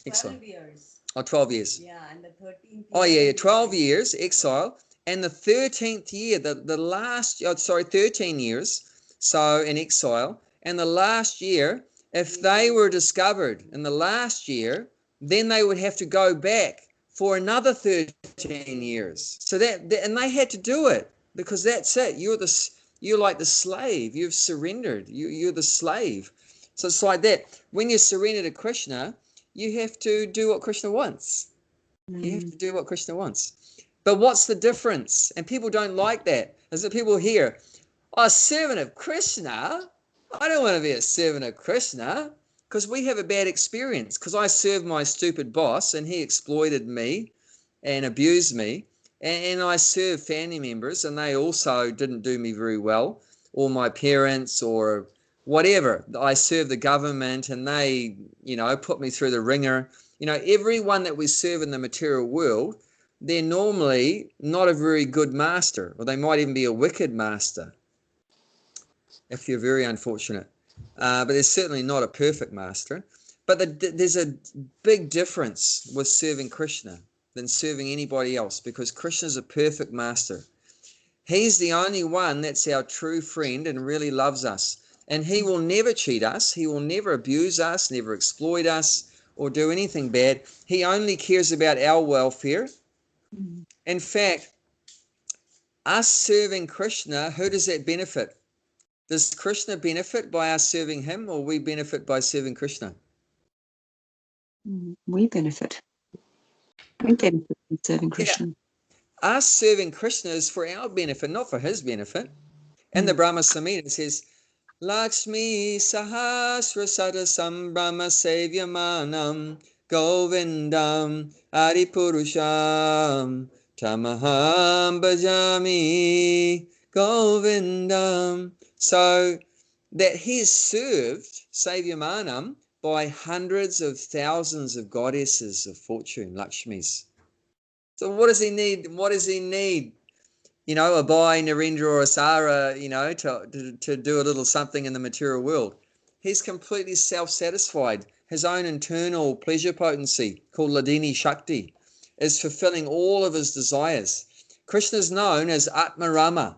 Exile. 12 years. Oh, 12 years. Yeah, and the 13th Oh, yeah, 12 years, exile. And the 13th year, the last... 13 years, so in exile. And the last year, if they were discovered in the last year, then they would have to go back for another 13 years. So and they had to do it because that's it. You're like the slave. You've surrendered. You're the slave. So it's like that. When you surrender to Krishna, you have to do what Krishna wants. You have to do what Krishna wants. But what's the difference? And people don't like that. Is that people hear, oh, servant of Krishna? I don't want to be a servant of Krishna, because we have a bad experience. Because I served my stupid boss and he exploited me and abused me. And I served family members and they also didn't do me very well, or my parents or whatever. I served the government and they, put me through the ringer. Everyone that we serve in the material world, they're normally not a very good master, or they might even be a wicked master if you're very unfortunate. But they're certainly not a perfect master. But there's a big difference with serving Krishna than serving anybody else, because Krishna's a perfect master. He's the only one that's our true friend and really loves us. And he will never cheat us. He will never abuse us, never exploit us, or do anything bad. He only cares about our welfare. In fact, us serving Krishna, who does that benefit? Does Krishna benefit by us serving him, or we benefit by serving Krishna? We benefit. We benefit from serving Krishna. Yeah. Us serving Krishna is for our benefit, not for his benefit. And the Brahma Samhita says, Lakshmi Sahasra Sada Sambrahma Sevyamanam Govindam Adipurusham Tamaham Bhajami Govindam. So that he is served, Sevyamanam, by hundreds of thousands of goddesses of fortune, Lakshmis. So what does he need? What does he need? A Bai, Narendra, or a Sara, to do a little something in the material world. He's completely self-satisfied. His own internal pleasure potency, called Ladini Shakti, is fulfilling all of his desires. Krishna is known as Atma Rama.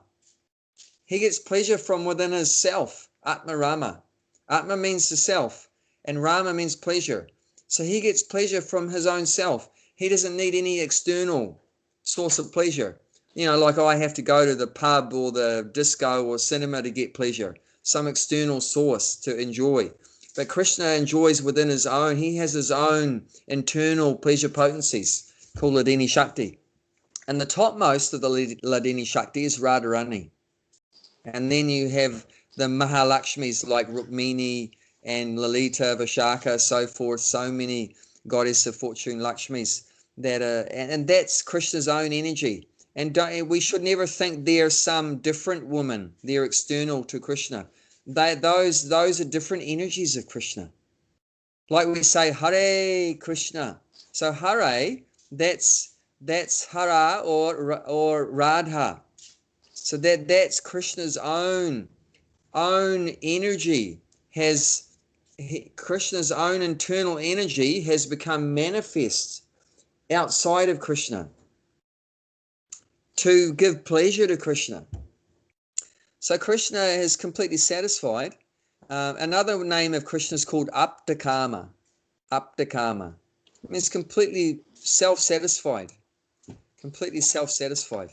He gets pleasure from within his self, Atma Rama. Atma means the self, and Rama means pleasure. So he gets pleasure from his own self. He doesn't need any external source of pleasure. Like I have to go to the pub or the disco or cinema to get pleasure, some external source to enjoy. But Krishna enjoys within his own. He has his own internal pleasure potencies called Ladini Shakti. And the topmost of the Ladini Shakti is Radharani. And then you have the Mahalakshmis like Rukmini and Lalita, Vishaka, so forth, so many goddess of fortune Lakshmis that are, and that's Krishna's own energy. And we should never think they're some different woman. They're external to Krishna. Those are different energies of Krishna. Like we say, Hare Krishna. So Hare, that's Hara or Radha. So that's Krishna's own energy. Krishna's own internal energy has become manifest outside of Krishna to give pleasure to Krishna. So Krishna is completely satisfied. Another name of Krishna is called Aptakama. Aptakama. It means completely self-satisfied. Completely self-satisfied.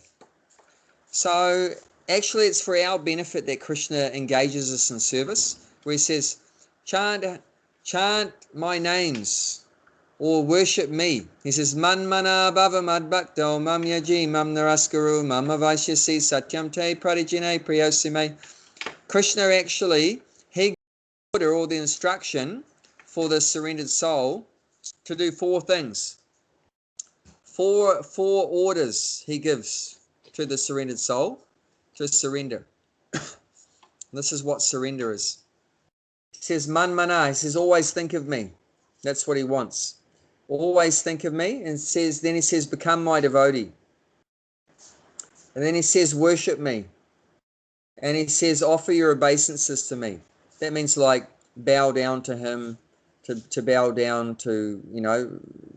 So actually it's for our benefit that Krishna engages us in service, where he says, chant my names, or worship me. He says, Manmana bhava madbhakto mam yaji mam naraskaru mam avaishyasi satyam te prarijine priyosime. Krishna actually, he gives the order or the instruction for the surrendered soul to do four things. Four orders he gives to the surrendered soul to surrender. This is what surrender is. He says, Manmana, he says, always think of me. That's what he wants. Always think of me. And then he says, become my devotee. And then he says, worship me. And he says, offer your obeisances to me. That means like bow down to him, to bow down to,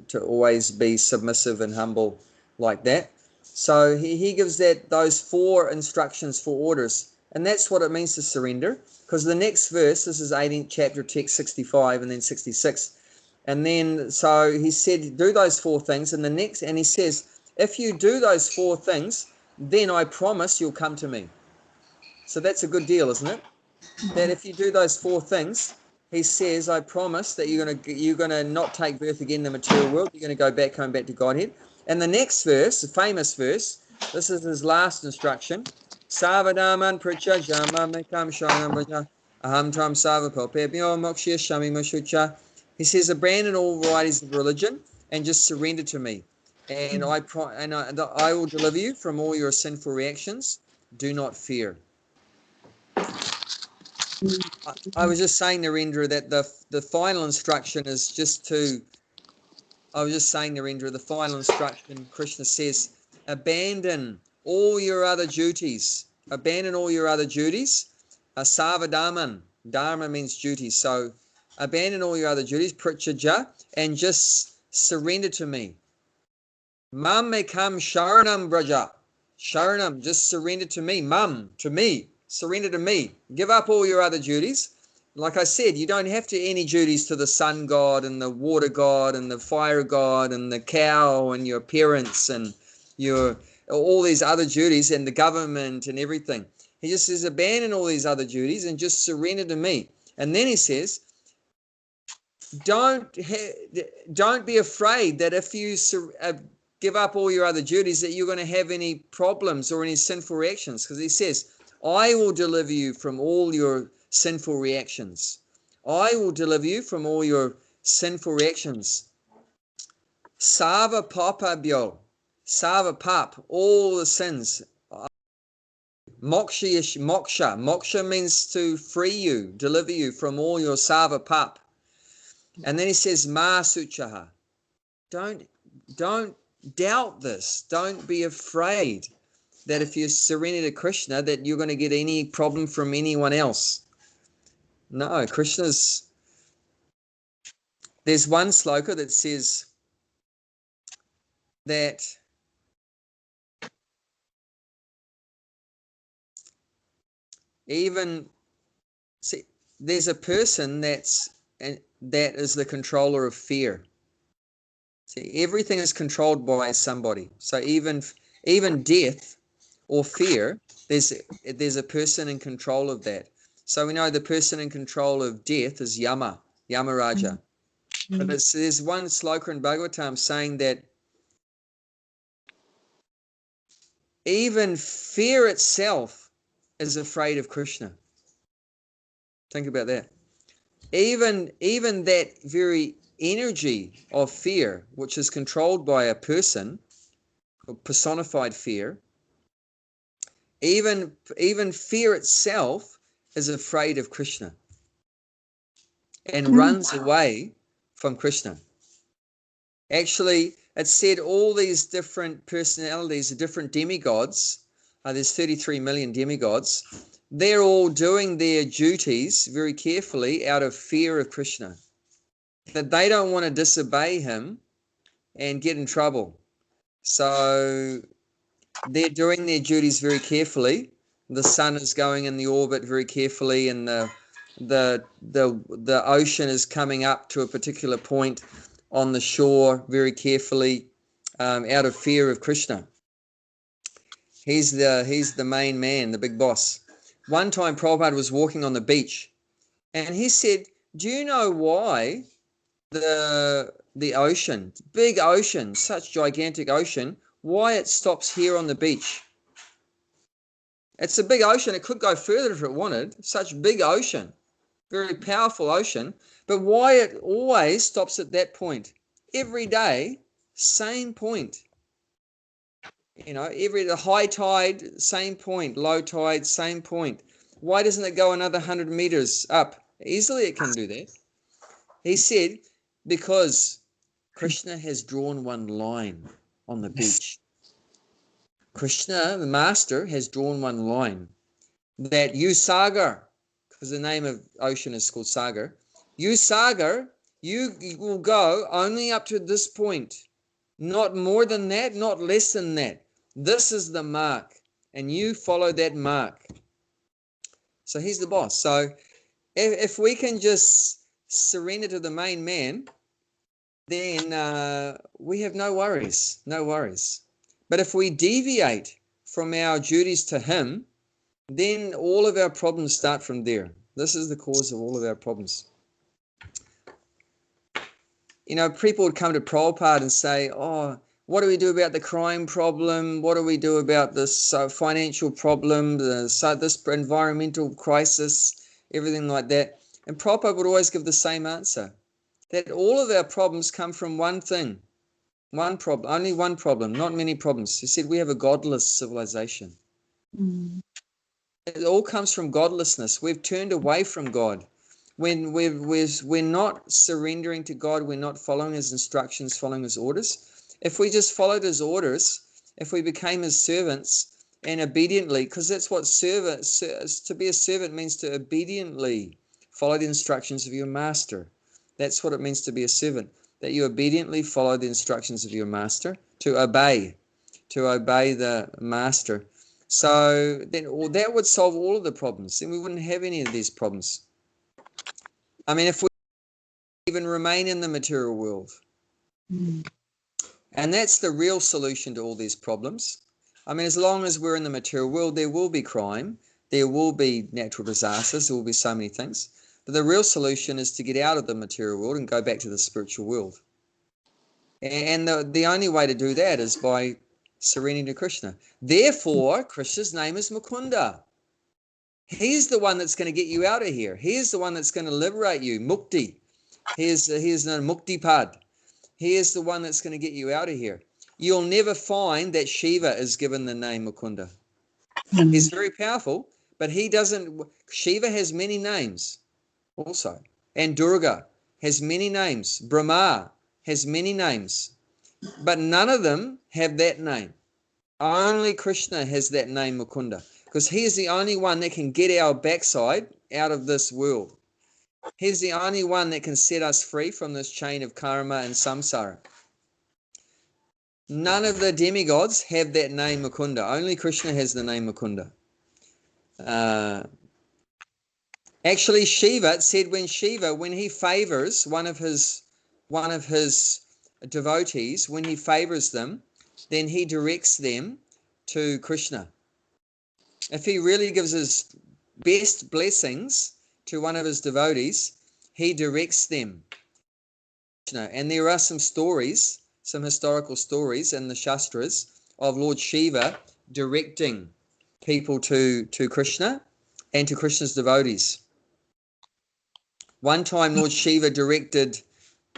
to always be submissive and humble like that. So he gives those four instructions, four orders. And that's what it means to surrender. Because the next verse, this is 18th chapter, text 65 and then 66. And then, so he said, do those 4 things. And he says, if you do those 4 things, then I promise you'll come to me. So that's a good deal, isn't it? That if you do those 4 things, he says, I promise that you're gonna not take birth again in the material world. You're gonna go back home, back to Godhead. And the next verse, the famous verse, this is his last instruction. Savadaman pracha jama mekam sharanam braja aham tam savapalpebyo mokshya shami mashucha. He says, abandon all varieties of religion and just surrender to me. And I will deliver you from all your sinful reactions. Do not fear. I was just saying, Narendra, that the final instruction is just to. I was just saying, Narendra, the final instruction, Krishna says, abandon all your other duties. Abandon all your other duties. Savadaman. Dharma means duties. So abandon all your other duties, prichaja, and just surrender to me. Mam mekam sharanam braja. Sharanam, just surrender to me. Mam, to me. Surrender to me. Give up all your other duties. Like I said, you don't have to any duties to the sun god and the water god and the fire god and the cow and your parents and all these other duties and the government and everything. He just says, abandon all these other duties and just surrender to me. And then he says, don't be afraid that if you give up all your other duties that you're going to have any problems or any sinful reactions, because he says, I will deliver you from all your sinful reactions. I will deliver you from all your sinful reactions. Sava papabyo. Sava pap, all the sins. Moksha means to free you, deliver you from all your sava pap. And then he says, ma suchaha. Don't doubt this. Don't be afraid that if you surrender to Krishna that you're going to get any problem from anyone else. No, there's one sloka that says that there's a person that is the controller of fear. See, everything is controlled by somebody. So even death or fear, there's a person in control of that. So we know the person in control of death is Yamaraja. Mm-hmm. But there's one sloka in Bhagavatam saying that even fear itself is afraid of Krishna. Think about that. Even that very energy of fear, which is controlled by a person, or personified fear, even fear itself is afraid of Krishna and runs away from Krishna. Actually, it's said all these different personalities, the different demigods, there's 33 million demigods, they're all doing their duties very carefully out of fear of Krishna. That they don't want to disobey him and get in trouble. So they're doing their duties very carefully. The sun is going in the orbit very carefully, and the ocean is coming up to a particular point on the shore very carefully, out of fear of Krishna. He's the main man, the big boss. One time Prabhupada was walking on the beach and he said, do you know why the ocean, big ocean, such gigantic ocean, why it stops here on the beach? It's a big ocean. It could go further if it wanted. Such big ocean, very powerful ocean. But why it always stops at that point? Every day, same point. You know, the high tide, same point. Low tide, same point. Why doesn't it go another 100 meters up? Easily it can do that. He said, because Krishna has drawn one line on the beach. Krishna, the master, has drawn one line that you Sagar, because the name of ocean is called Sagar, you Sagar, you will go only up to this point. Not more than that, not less than that. This is the mark, and you follow that mark. So he's the boss. So if we can just surrender to the main man, then we have no worries, no worries. But if we deviate from our duties to him, then all of our problems start from there. This is the cause of all of our problems. You know, people would come to Prabhupada and say, oh, what do we do about the crime problem? What do we do about this financial problem, this environmental crisis, everything like that? And Prabhupada would always give the same answer, that all of our problems come from one thing, one problem, only one problem, not many problems. He said we have a godless civilization. Mm. It all comes from godlessness. We've turned away from God. When we're not surrendering to God, we're not following his instructions, following his orders. If we just followed his orders, if we became his servants and obediently, because that's what to be a servant means, to obediently follow the instructions of your master. That's what it means to be a servant, that you obediently follow the instructions of your master, to obey the master. So then that would solve all of the problems, and we wouldn't have any of these problems. I mean, if we even remain in the material world. Mm. And that's the real solution to all these problems. I mean, as long as we're in the material world, there will be crime, there will be natural disasters, there will be so many things. But the real solution is to get out of the material world and go back to the spiritual world. And the only way to do that is by surrendering to Krishna. Therefore, Krishna's name is Mukunda. He's the one that's going to get you out of here. He's the one that's going to liberate you. Mukti. Here's no Mukti Pad. He is the one that's going to get you out of here. You'll never find that Shiva is given the name Mukunda. Mm. He's very powerful, but he doesn't. Shiva has many names also. And Durga has many names. Brahma has many names. But none of them have that name. Only Krishna has that name Mukunda, because he is the only one that can get our backside out of this world. He's the only one that can set us free from this chain of karma and samsara. None of the demigods have that name Mukunda. Only Krishna has the name Mukunda. Actually, Shiva said when he favors one of his devotees, when he favors them, then he directs them to Krishna. If he really gives his best blessings to one of his devotees, he directs them. And there are some stories, some historical stories in the Shastras of Lord Shiva directing people to Krishna and to Krishna's devotees. One time Lord Shiva directed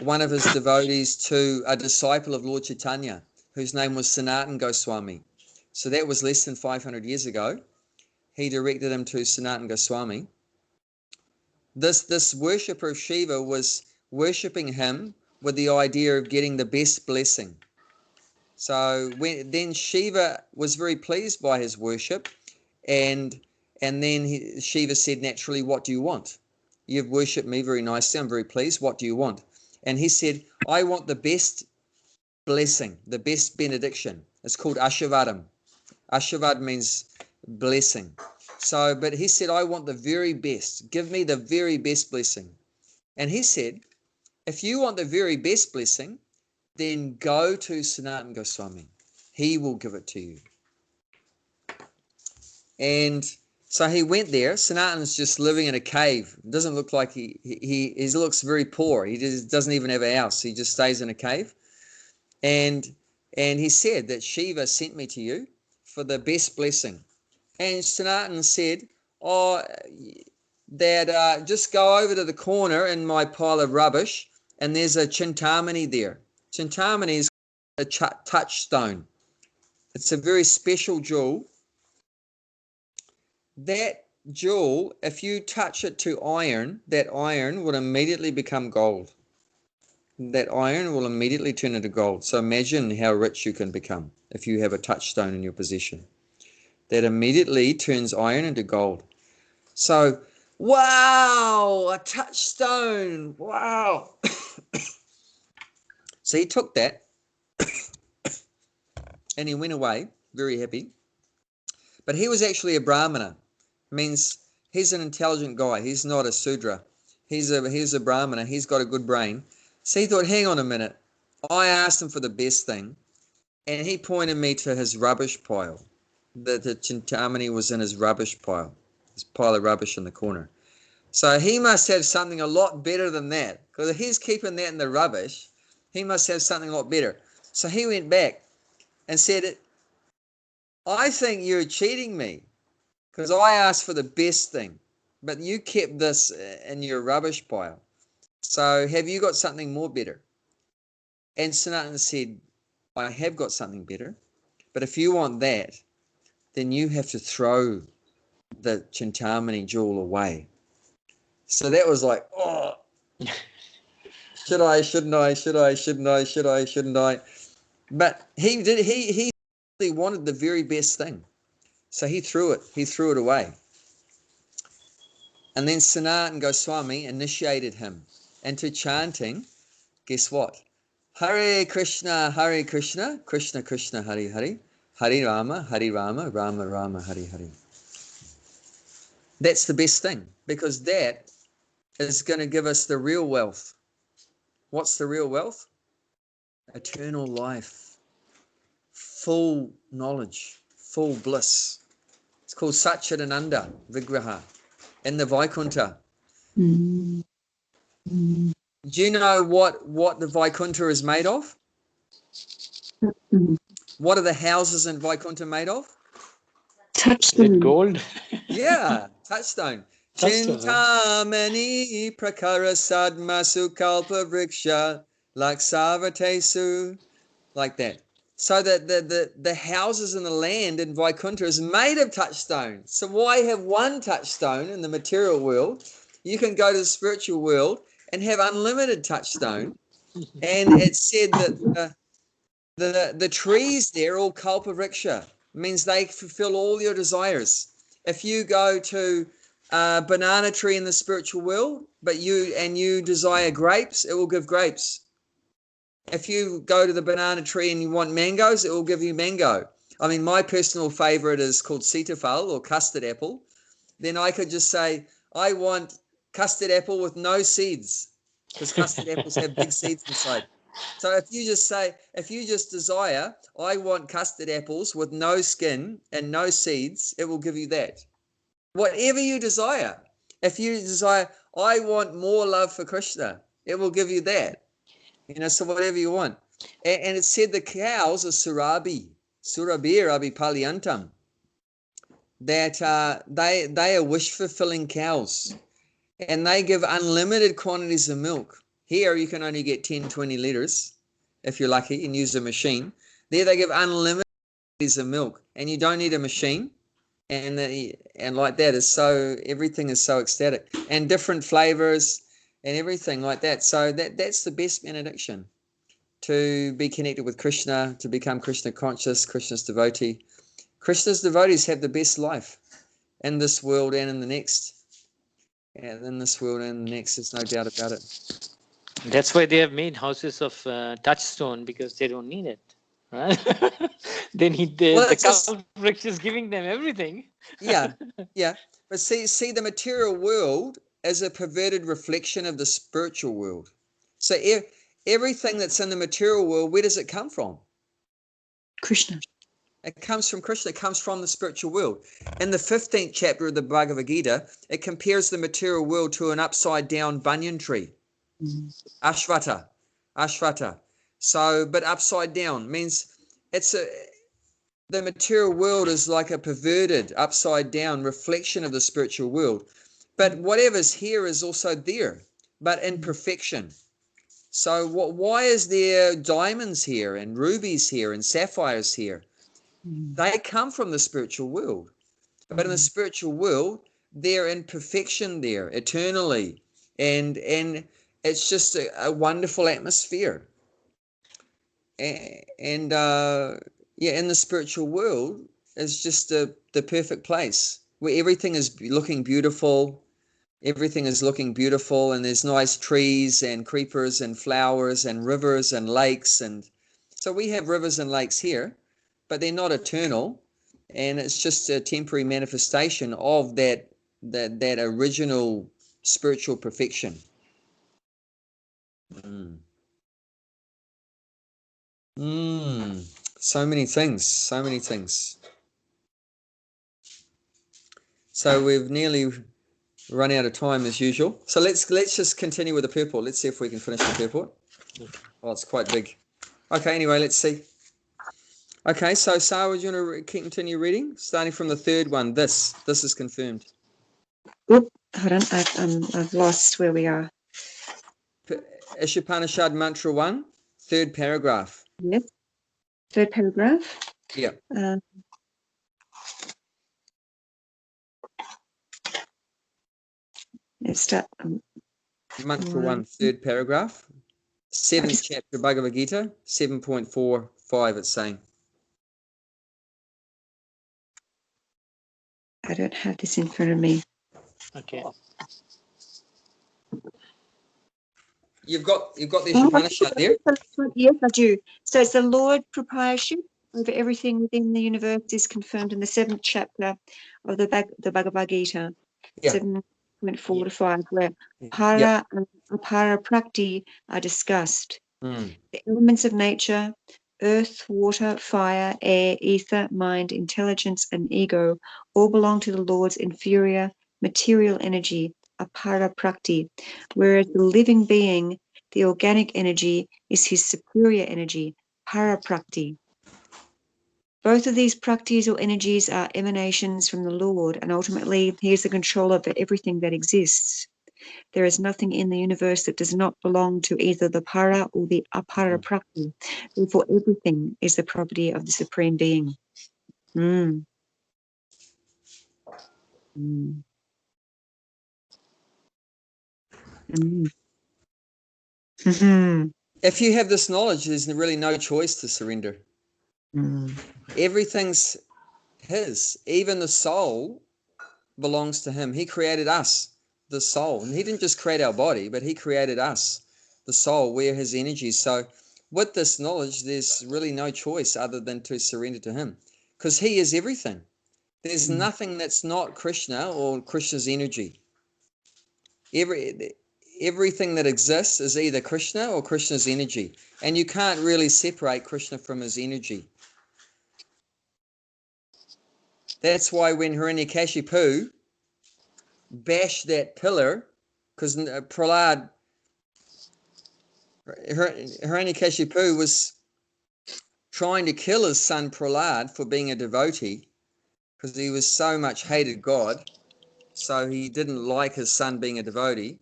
one of his devotees to a disciple of Lord Chaitanya, whose name was Sanatan Goswami. So that was less than 500 years ago. He directed him to Sanatan Goswami. This worshipper of Shiva was worshipping him with the idea of getting the best blessing. So then Shiva was very pleased by his worship, and then Shiva said, naturally, what do you want? You've worshipped me very nicely. I'm very pleased. What do you want? And he said, I want the best blessing, the best benediction. It's called Ashivadam. Ashivad means blessing. So, but he said, I want the very best. Give me the very best blessing. And he said, if you want the very best blessing, then go to Sanatan Goswami. He will give it to you. And so he went there. Sanatan's just living in a cave. It doesn't look like he looks very poor. He just doesn't even have a house. He just stays in a cave. And he said that Shiva sent me to you for the best blessing. And Sanatan said, just go over to the corner in my pile of rubbish, and there's a Chintamani there. Chintamani is a touchstone. It's a very special jewel. That jewel, if you touch it to iron, that iron will immediately become gold. That iron will immediately turn into gold. So imagine how rich you can become if you have a touchstone in your possession. That immediately turns iron into gold. So, wow, a touchstone, wow. So he took that and he went away very happy. But he was actually a Brahmana. Means he's an intelligent guy. He's not a Sudra. He's a Brahmana. He's got a good brain. So he thought, hang on a minute. I asked him for the best thing, and he pointed me to his rubbish pile. The Chintamani was in his rubbish pile, his pile of rubbish in the corner. So he must have something a lot better than that, because if he's keeping that in the rubbish, he must have something a lot better. So he went back and said, I think you're cheating me, because I asked for the best thing, but you kept this in your rubbish pile. So have you got something more better? And Sanatan said, I have got something better, but if you want that, then you have to throw the Chintamani jewel away. So that was like, oh, should I, shouldn't I, should I, shouldn't I, should I, shouldn't I? But he wanted the very best thing. So he threw it away. And then Sanatan Goswami initiated him into chanting, guess what? Hare Krishna, Krishna Krishna, Hare Hare, Hare Rama, Rama Rama, Hare Hare. That's the best thing, because that is going to give us the real wealth. What's the real wealth? Eternal life, full knowledge, full bliss. It's called Satchidananda Vigraha in the Vaikuntha. Mm. Mm. Do you know what the Vaikuntha is made of? Mm. What are the houses in Vaikuntha made of? Touchstone. Gold? Yeah, touchstone. Chintamani prakara sadmasu kalpa vriksha laksavatesu, like that. So that the houses in the land in Vaikuntha is made of touchstone. So why have one touchstone in the material world? You can go to the spiritual world and have unlimited touchstone. And it said that the trees there all kalpa vriksha, means they fulfill all your desires. If you go to a banana tree in the spiritual world, but you desire grapes, it will give grapes. If you go to the banana tree and you want mangoes, it will give you mango. I mean, my personal favorite is called sitafal or custard apple. Then I could just say, I want custard apple with no seeds, because custard apples have big seeds inside. So if you just desire, I want custard apples with no skin and no seeds, it will give you that. Whatever you desire. If you desire, I want more love for Krishna, it will give you that. So whatever you want. And it said the cows are surabhi palyantam, that they are wish-fulfilling cows, and they give unlimited quantities of milk. Here you can only get 10, 20 liters if you're lucky and use a machine. There they give unlimited quantities of milk, and you don't need a machine. And like that is so, everything is so ecstatic, and different flavors and everything like that. So that's the best benediction, to be connected with Krishna, to become Krishna conscious, Krishna's devotee. Krishna's devotees have the best life in this world and in the next. And in this world and the next, there's no doubt about it. That's why they have made houses of touchstone, because they don't need it. Right? They need the Kalpa is giving them everything. Yeah. But see, the material world is a perverted reflection of the spiritual world. So everything that's in the material world, where does it come from? Krishna. It comes from Krishna. It comes from the spiritual world. In the 15th chapter of the Bhagavad Gita, it compares the material world to an upside down banyan tree. Ashvata. So, but upside down means the material world is like a perverted, upside down reflection of the spiritual world. But whatever's here is also there, but in perfection. So why is there diamonds here and rubies here and sapphires here? They come from the spiritual world. But in the spiritual world, they're in perfection there, eternally. And it's just a wonderful atmosphere. In the spiritual world, it's just the perfect place where everything is looking beautiful. Everything is looking beautiful, and there's nice trees and creepers and flowers and rivers and lakes. And so we have rivers and lakes here, but they're not eternal. And it's just a temporary manifestation of that original spiritual perfection. So many things, so many things. So we've nearly run out of time as usual. So let's just continue with the purport. Let's see if we can finish the purport. Okay. Oh, it's quite big. Okay, anyway, let's see. Okay, so Sarah, do you want to continue reading? Starting from the third one. This is confirmed. Oop, hold on, I've lost where we are. Isopanisad Mantra 1, third paragraph. Yes, third paragraph. Yeah. Let's start. Mantra 1, third paragraph. 7th chapter Bhagavad Gita, 7.45 it's saying. I don't have this in front of me. Okay. You've got the Isopanisad there? Yes, I do. So it's the Lord proprietorship over everything within the universe is confirmed in the 7th chapter of the Bhagavad Gita, 7.4 to 5, where para and apara prakti are discussed. The elements of nature, earth, water, fire, air, ether, mind, intelligence, and ego all belong to the Lord's inferior material energy, apara prakti, whereas the living being, the organic energy, is his superior energy, para prakti. Both of these praktis or energies are emanations from the Lord, and ultimately he is the controller of everything that exists. There is nothing in the universe that does not belong to either the para or the apara prakti. Therefore, everything is the property of the Supreme Being. If you have this knowledge, there's really no choice to surrender. Everything's his. Even the soul belongs to him. He created us, the soul. And he didn't just create our body, but he created us, the soul. We're his energy. So with this knowledge, there's really no choice other than to surrender to him, because he is everything. There's nothing that's not Krishna or Krishna's energy. Everything that exists is either Krishna or Krishna's energy. And you can't really separate Krishna from his energy. That's why when Hiranyakashipu bashed that pillar, because Prahlad, Hiranyakashipu was trying to kill his son Prahlad for being a devotee, because he was so much hated God, so he didn't like his son being a devotee,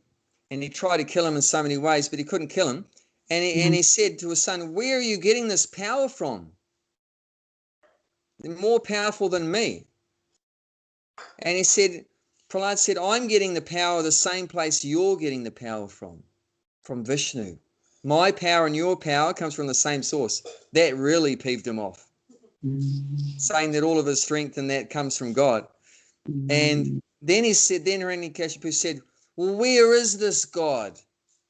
and he tried to kill him in so many ways, but he couldn't kill him. And he said to his son, "Where are you getting this power from? You're more powerful than me." And he said, Prahlad said, "I'm getting the power the same place you're getting the power from Vishnu. My power and your power comes from the same source." That really peeved him off, saying that all of his strength and that comes from God. And then Hiranyakashipu said, "Well, where is this God?"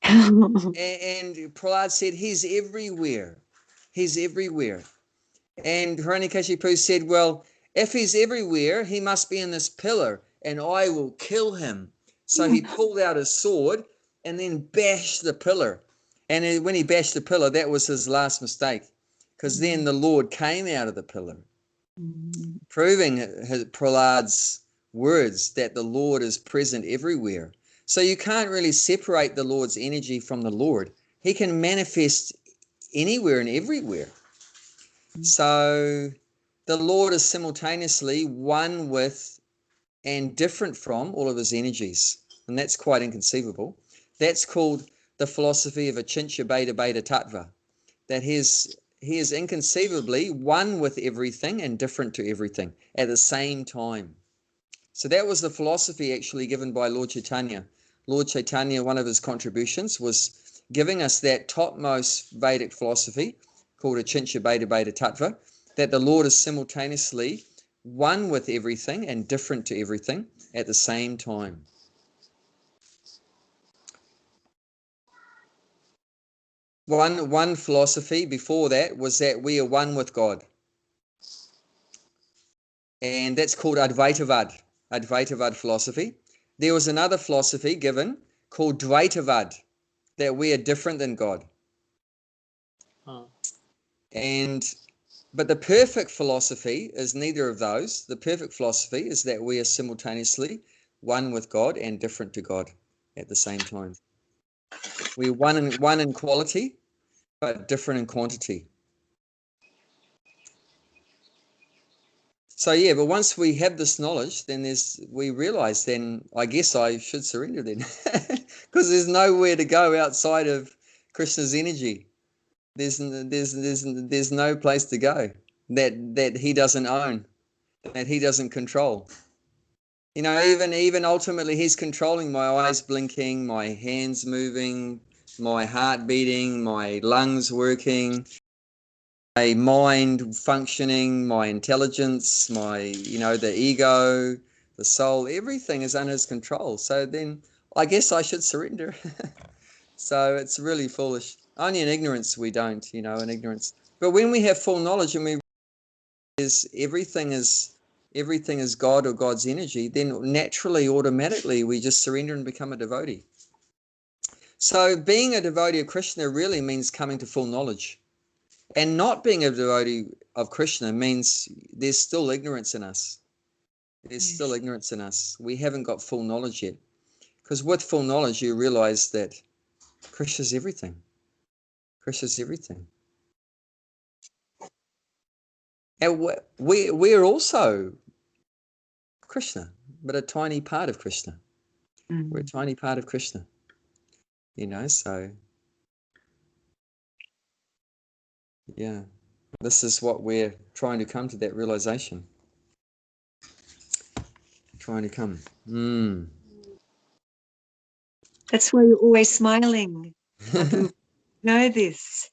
And Prahlad said, "He's everywhere. He's everywhere." And Hiranyakashipu said, "Well, if he's everywhere, he must be in this pillar, and I will kill him." So he pulled out his sword and then bashed the pillar. And when he bashed the pillar, that was his last mistake, because then the Lord came out of the pillar, proving Prahlad's words that the Lord is present everywhere. So you can't really separate the Lord's energy from the Lord. He can manifest anywhere and everywhere. So the Lord is simultaneously one with and different from all of his energies. And that's quite inconceivable. That's called the philosophy of Achintya Bheda Bheda Tattva. That he is inconceivably one with everything and different to everything at the same time. So that was the philosophy actually given by Lord Chaitanya. Lord Chaitanya, one of his contributions was giving us that topmost Vedic philosophy called Achintya Bheda Bheda Tattva, that the Lord is simultaneously one with everything and different to everything at the same time. One philosophy before that was that we are one with God. And that's called Advaitavad philosophy. There was another philosophy given called Dvaitavad, that we are different than God. But the perfect philosophy is neither of those. The perfect philosophy is that we are simultaneously one with God and different to God at the same time. We're one in quality, but different in quantity. So yeah, but once we have this knowledge, then we realize, then I guess I should surrender then, because there's nowhere to go outside of Krishna's energy. There's no place to go that he doesn't own, that he doesn't control. You know, even ultimately he's controlling my eyes blinking, my hands moving, my heart beating, my lungs working, my mind functioning, my intelligence, the ego, the soul, everything is under his control. So then I guess I should surrender. So it's really foolish. Only in ignorance we don't, in ignorance. But when we have full knowledge and we realize everything is God or God's energy, then naturally, automatically, we just surrender and become a devotee. So being a devotee of Krishna really means coming to full knowledge. And not being a devotee of Krishna means there's still ignorance in us. There's still ignorance in us. We haven't got full knowledge yet. Because with full knowledge, you realize that Krishna's everything. Krishna's everything. And we're also Krishna, but a tiny part of Krishna. We're a tiny part of Krishna. So yeah, this is what we're trying to come to, that realization. Trying to come. That's why you're always smiling. I can know this.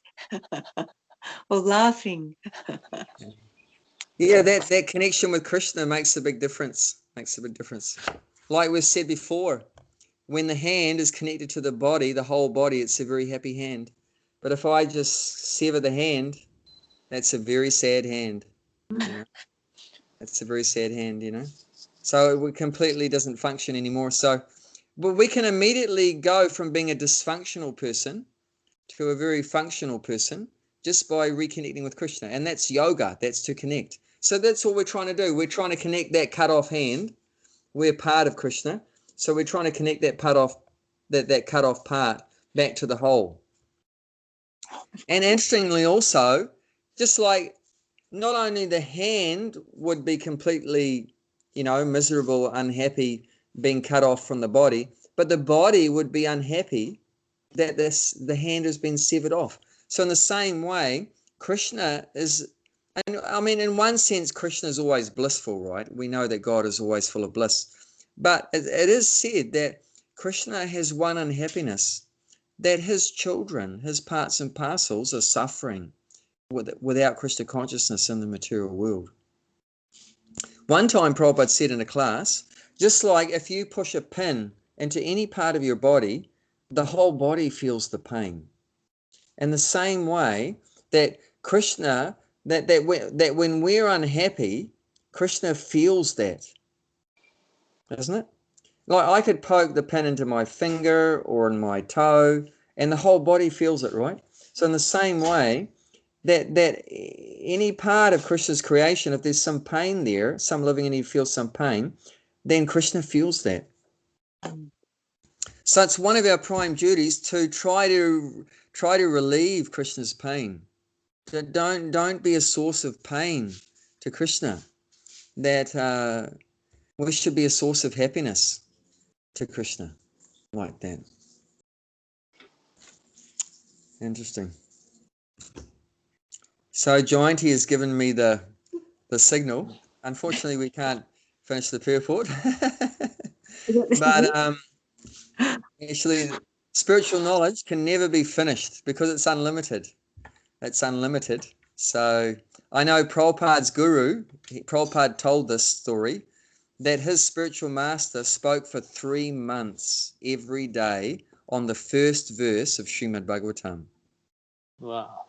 Or laughing. Yeah, that connection with Krishna makes a big difference. Like we've said before, when the hand is connected to the body, the whole body, it's a very happy hand. But if I just sever the hand, that's a very sad hand. That's a very sad hand, So it completely doesn't function anymore. So, but we can immediately go from being a dysfunctional person to a very functional person just by reconnecting with Krishna. And that's yoga. That's to connect. So that's what we're trying to do. We're trying to connect that cut off hand. We're part of Krishna. So we're trying to connect that cut off part back to the whole. And interestingly also, just like not only the hand would be completely, miserable, unhappy, being cut off from the body, but the body would be unhappy that the hand has been severed off. So in the same way, Krishna is, and I mean, in one sense, Krishna is always blissful, right? We know that God is always full of bliss. But it is said that Krishna has one unhappiness, that his children, his parts and parcels, are suffering without Krishna consciousness in the material world. One time Prabhupada said in a class, just like if you push a pin into any part of your body, the whole body feels the pain. In the same way that Krishna, that when we're unhappy, Krishna feels that, doesn't it? Like I could poke the pin into my finger or in my toe, and the whole body feels it, right? So in the same way, that any part of Krishna's creation, if there's some pain there, some living entity feels some pain, then Krishna feels that. So it's one of our prime duties to try to relieve Krishna's pain. So don't be a source of pain to Krishna. That we should be a source of happiness to Krishna, like that. Interesting. So Jayanti has given me the signal. Unfortunately, we can't finish the purport. But actually, spiritual knowledge can never be finished because it's unlimited. It's unlimited. So I know Prabhupada's guru, Prabhupada told this story, that his spiritual master spoke for 3 months every day on the first verse of Srimad Bhagavatam. Wow.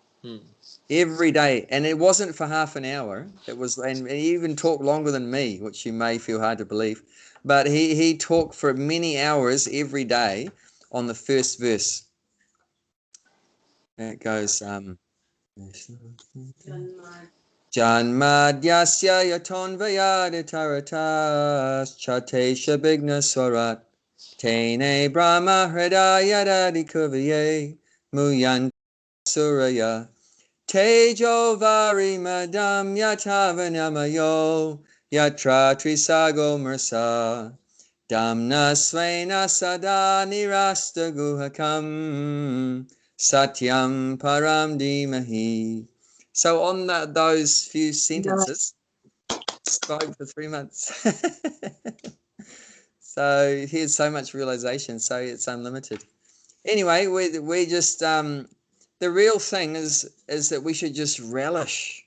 Every day. And it wasn't for half an hour. It was, and he even talked longer than me, which you may feel hard to believe. But he talked for many hours every day on the first verse. It goes, Janmadyasya yatonvayaditaratas chatesha bigna swarat tene brahma hridayadadi kuviye muyan suraya tejo varimadam yatavanamayo yatra trisago mrsa damna svena sada nirasta guhakam satyam param dhimahi. So on those few sentences, spoke for 3 months. So here's so much realization. So it's unlimited. Anyway, we just the real thing is that we should just relish.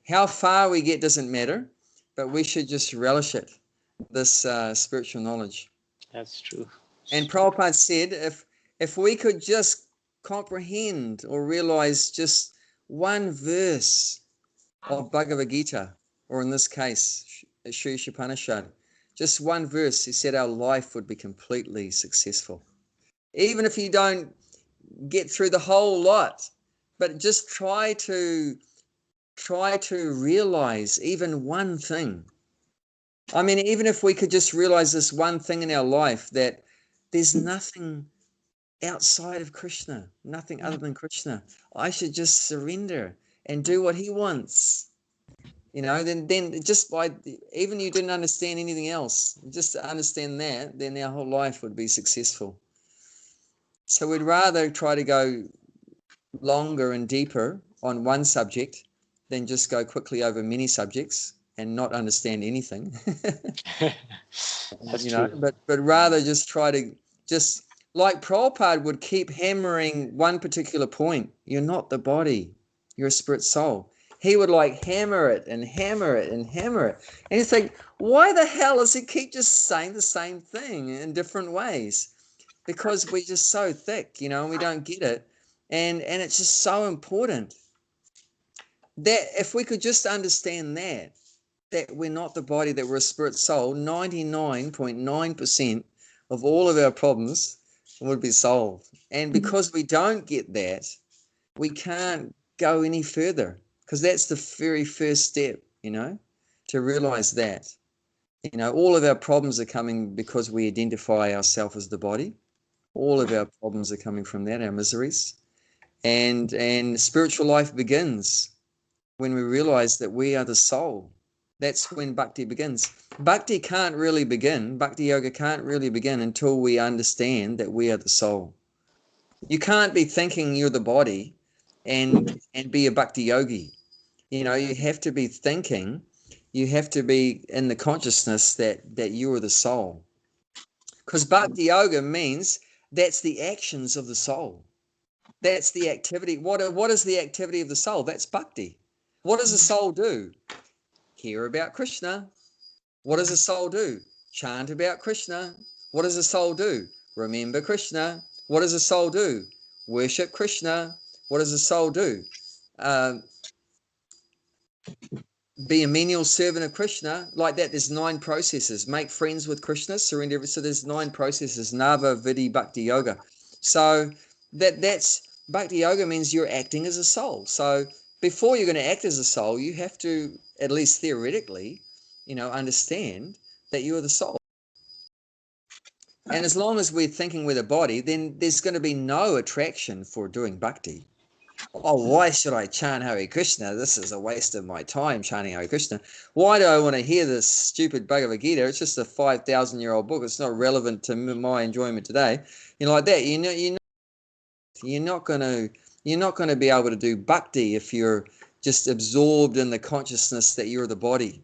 How far we get doesn't matter, but we should just relish it. This spiritual knowledge. That's true. And Prabhupada said, if we could just comprehend or realize just one verse of Bhagavad Gita, or in this case, Sri Isopanisad, just one verse, he said our life would be completely successful. Even if you don't get through the whole lot, but just try to realize even one thing. I mean, even if we could just realize this one thing in our life, that there's nothing outside of Krishna, nothing other than Krishna. I should just surrender and do what he wants. You know, then just by, even you didn't understand anything else, just to understand that, then our whole life would be successful. So we'd rather try to go longer and deeper on one subject than just go quickly over many subjects and not understand anything. That's you know, true. but rather just try to just, like Prabhupada would keep hammering one particular point. You're not the body, you're a spirit soul. He would like hammer it and hammer it and hammer it. And you think, why the hell does he keep just saying the same thing in different ways? Because we're just so thick, you know, and we don't get it. And it's just so important that if we could just understand that we're not the body, that we're a spirit soul, 99.9% of all of our problems would be solved. And because we don't get that, we can't go any further, because that's the very first step, you know, to realize that. You know, all of our problems are coming because we identify ourselves as the body. All of our problems are coming from that, our miseries. And spiritual life begins when we realize that we are the soul. That's when bhakti begins. Bhakti can't really begin, bhakti yoga can't really begin until we understand that we are the soul. You can't be thinking you're the body and be a bhakti yogi. You know, you have to be thinking, you have to be in the consciousness that you are the soul. Because bhakti yoga means that's the actions of the soul. That's the activity. What is the activity of the soul? That's bhakti. What does the soul do? Hear about Krishna. What does the soul do? Chant about Krishna. What does the soul do? Remember Krishna. What does the soul do? Worship Krishna. What does the soul do? Be a menial servant of Krishna. Like that, there's 9 processes. Make friends with Krishna, surrender. So there's 9 processes. Nava, Vidhi, Bhakti Yoga. So that's Bhakti Yoga means you're acting as a soul. So before you're going to act as a soul, you have to, at least theoretically, you know, understand that you are the soul. And as long as we're thinking with a body, then there's going to be no attraction for doing bhakti. Oh, why should I chant Hare Krishna? This is a waste of my time chanting Hare Krishna. Why do I want to hear this stupid Bhagavad Gita? It's just a 5,000-year-old book. It's not relevant to my enjoyment today. You know, like that. You're not going to be able to do bhakti if you're just absorbed in the consciousness that you're the body.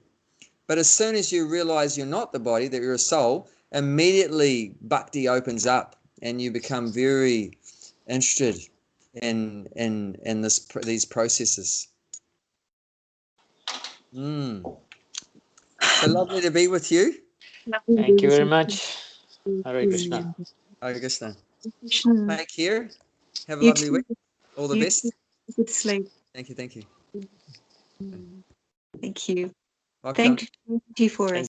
But as soon as you realize you're not the body, that you're a soul, immediately bhakti opens up and you become very interested in these processes. So lovely to be with you. Thank you very much. Hare Krishna. Hare Krishna. Krishna. Take care. Have a You lovely too. week. All the You best. too. Good sleep. Thank you. Thank you. Welcome. Thank you for us.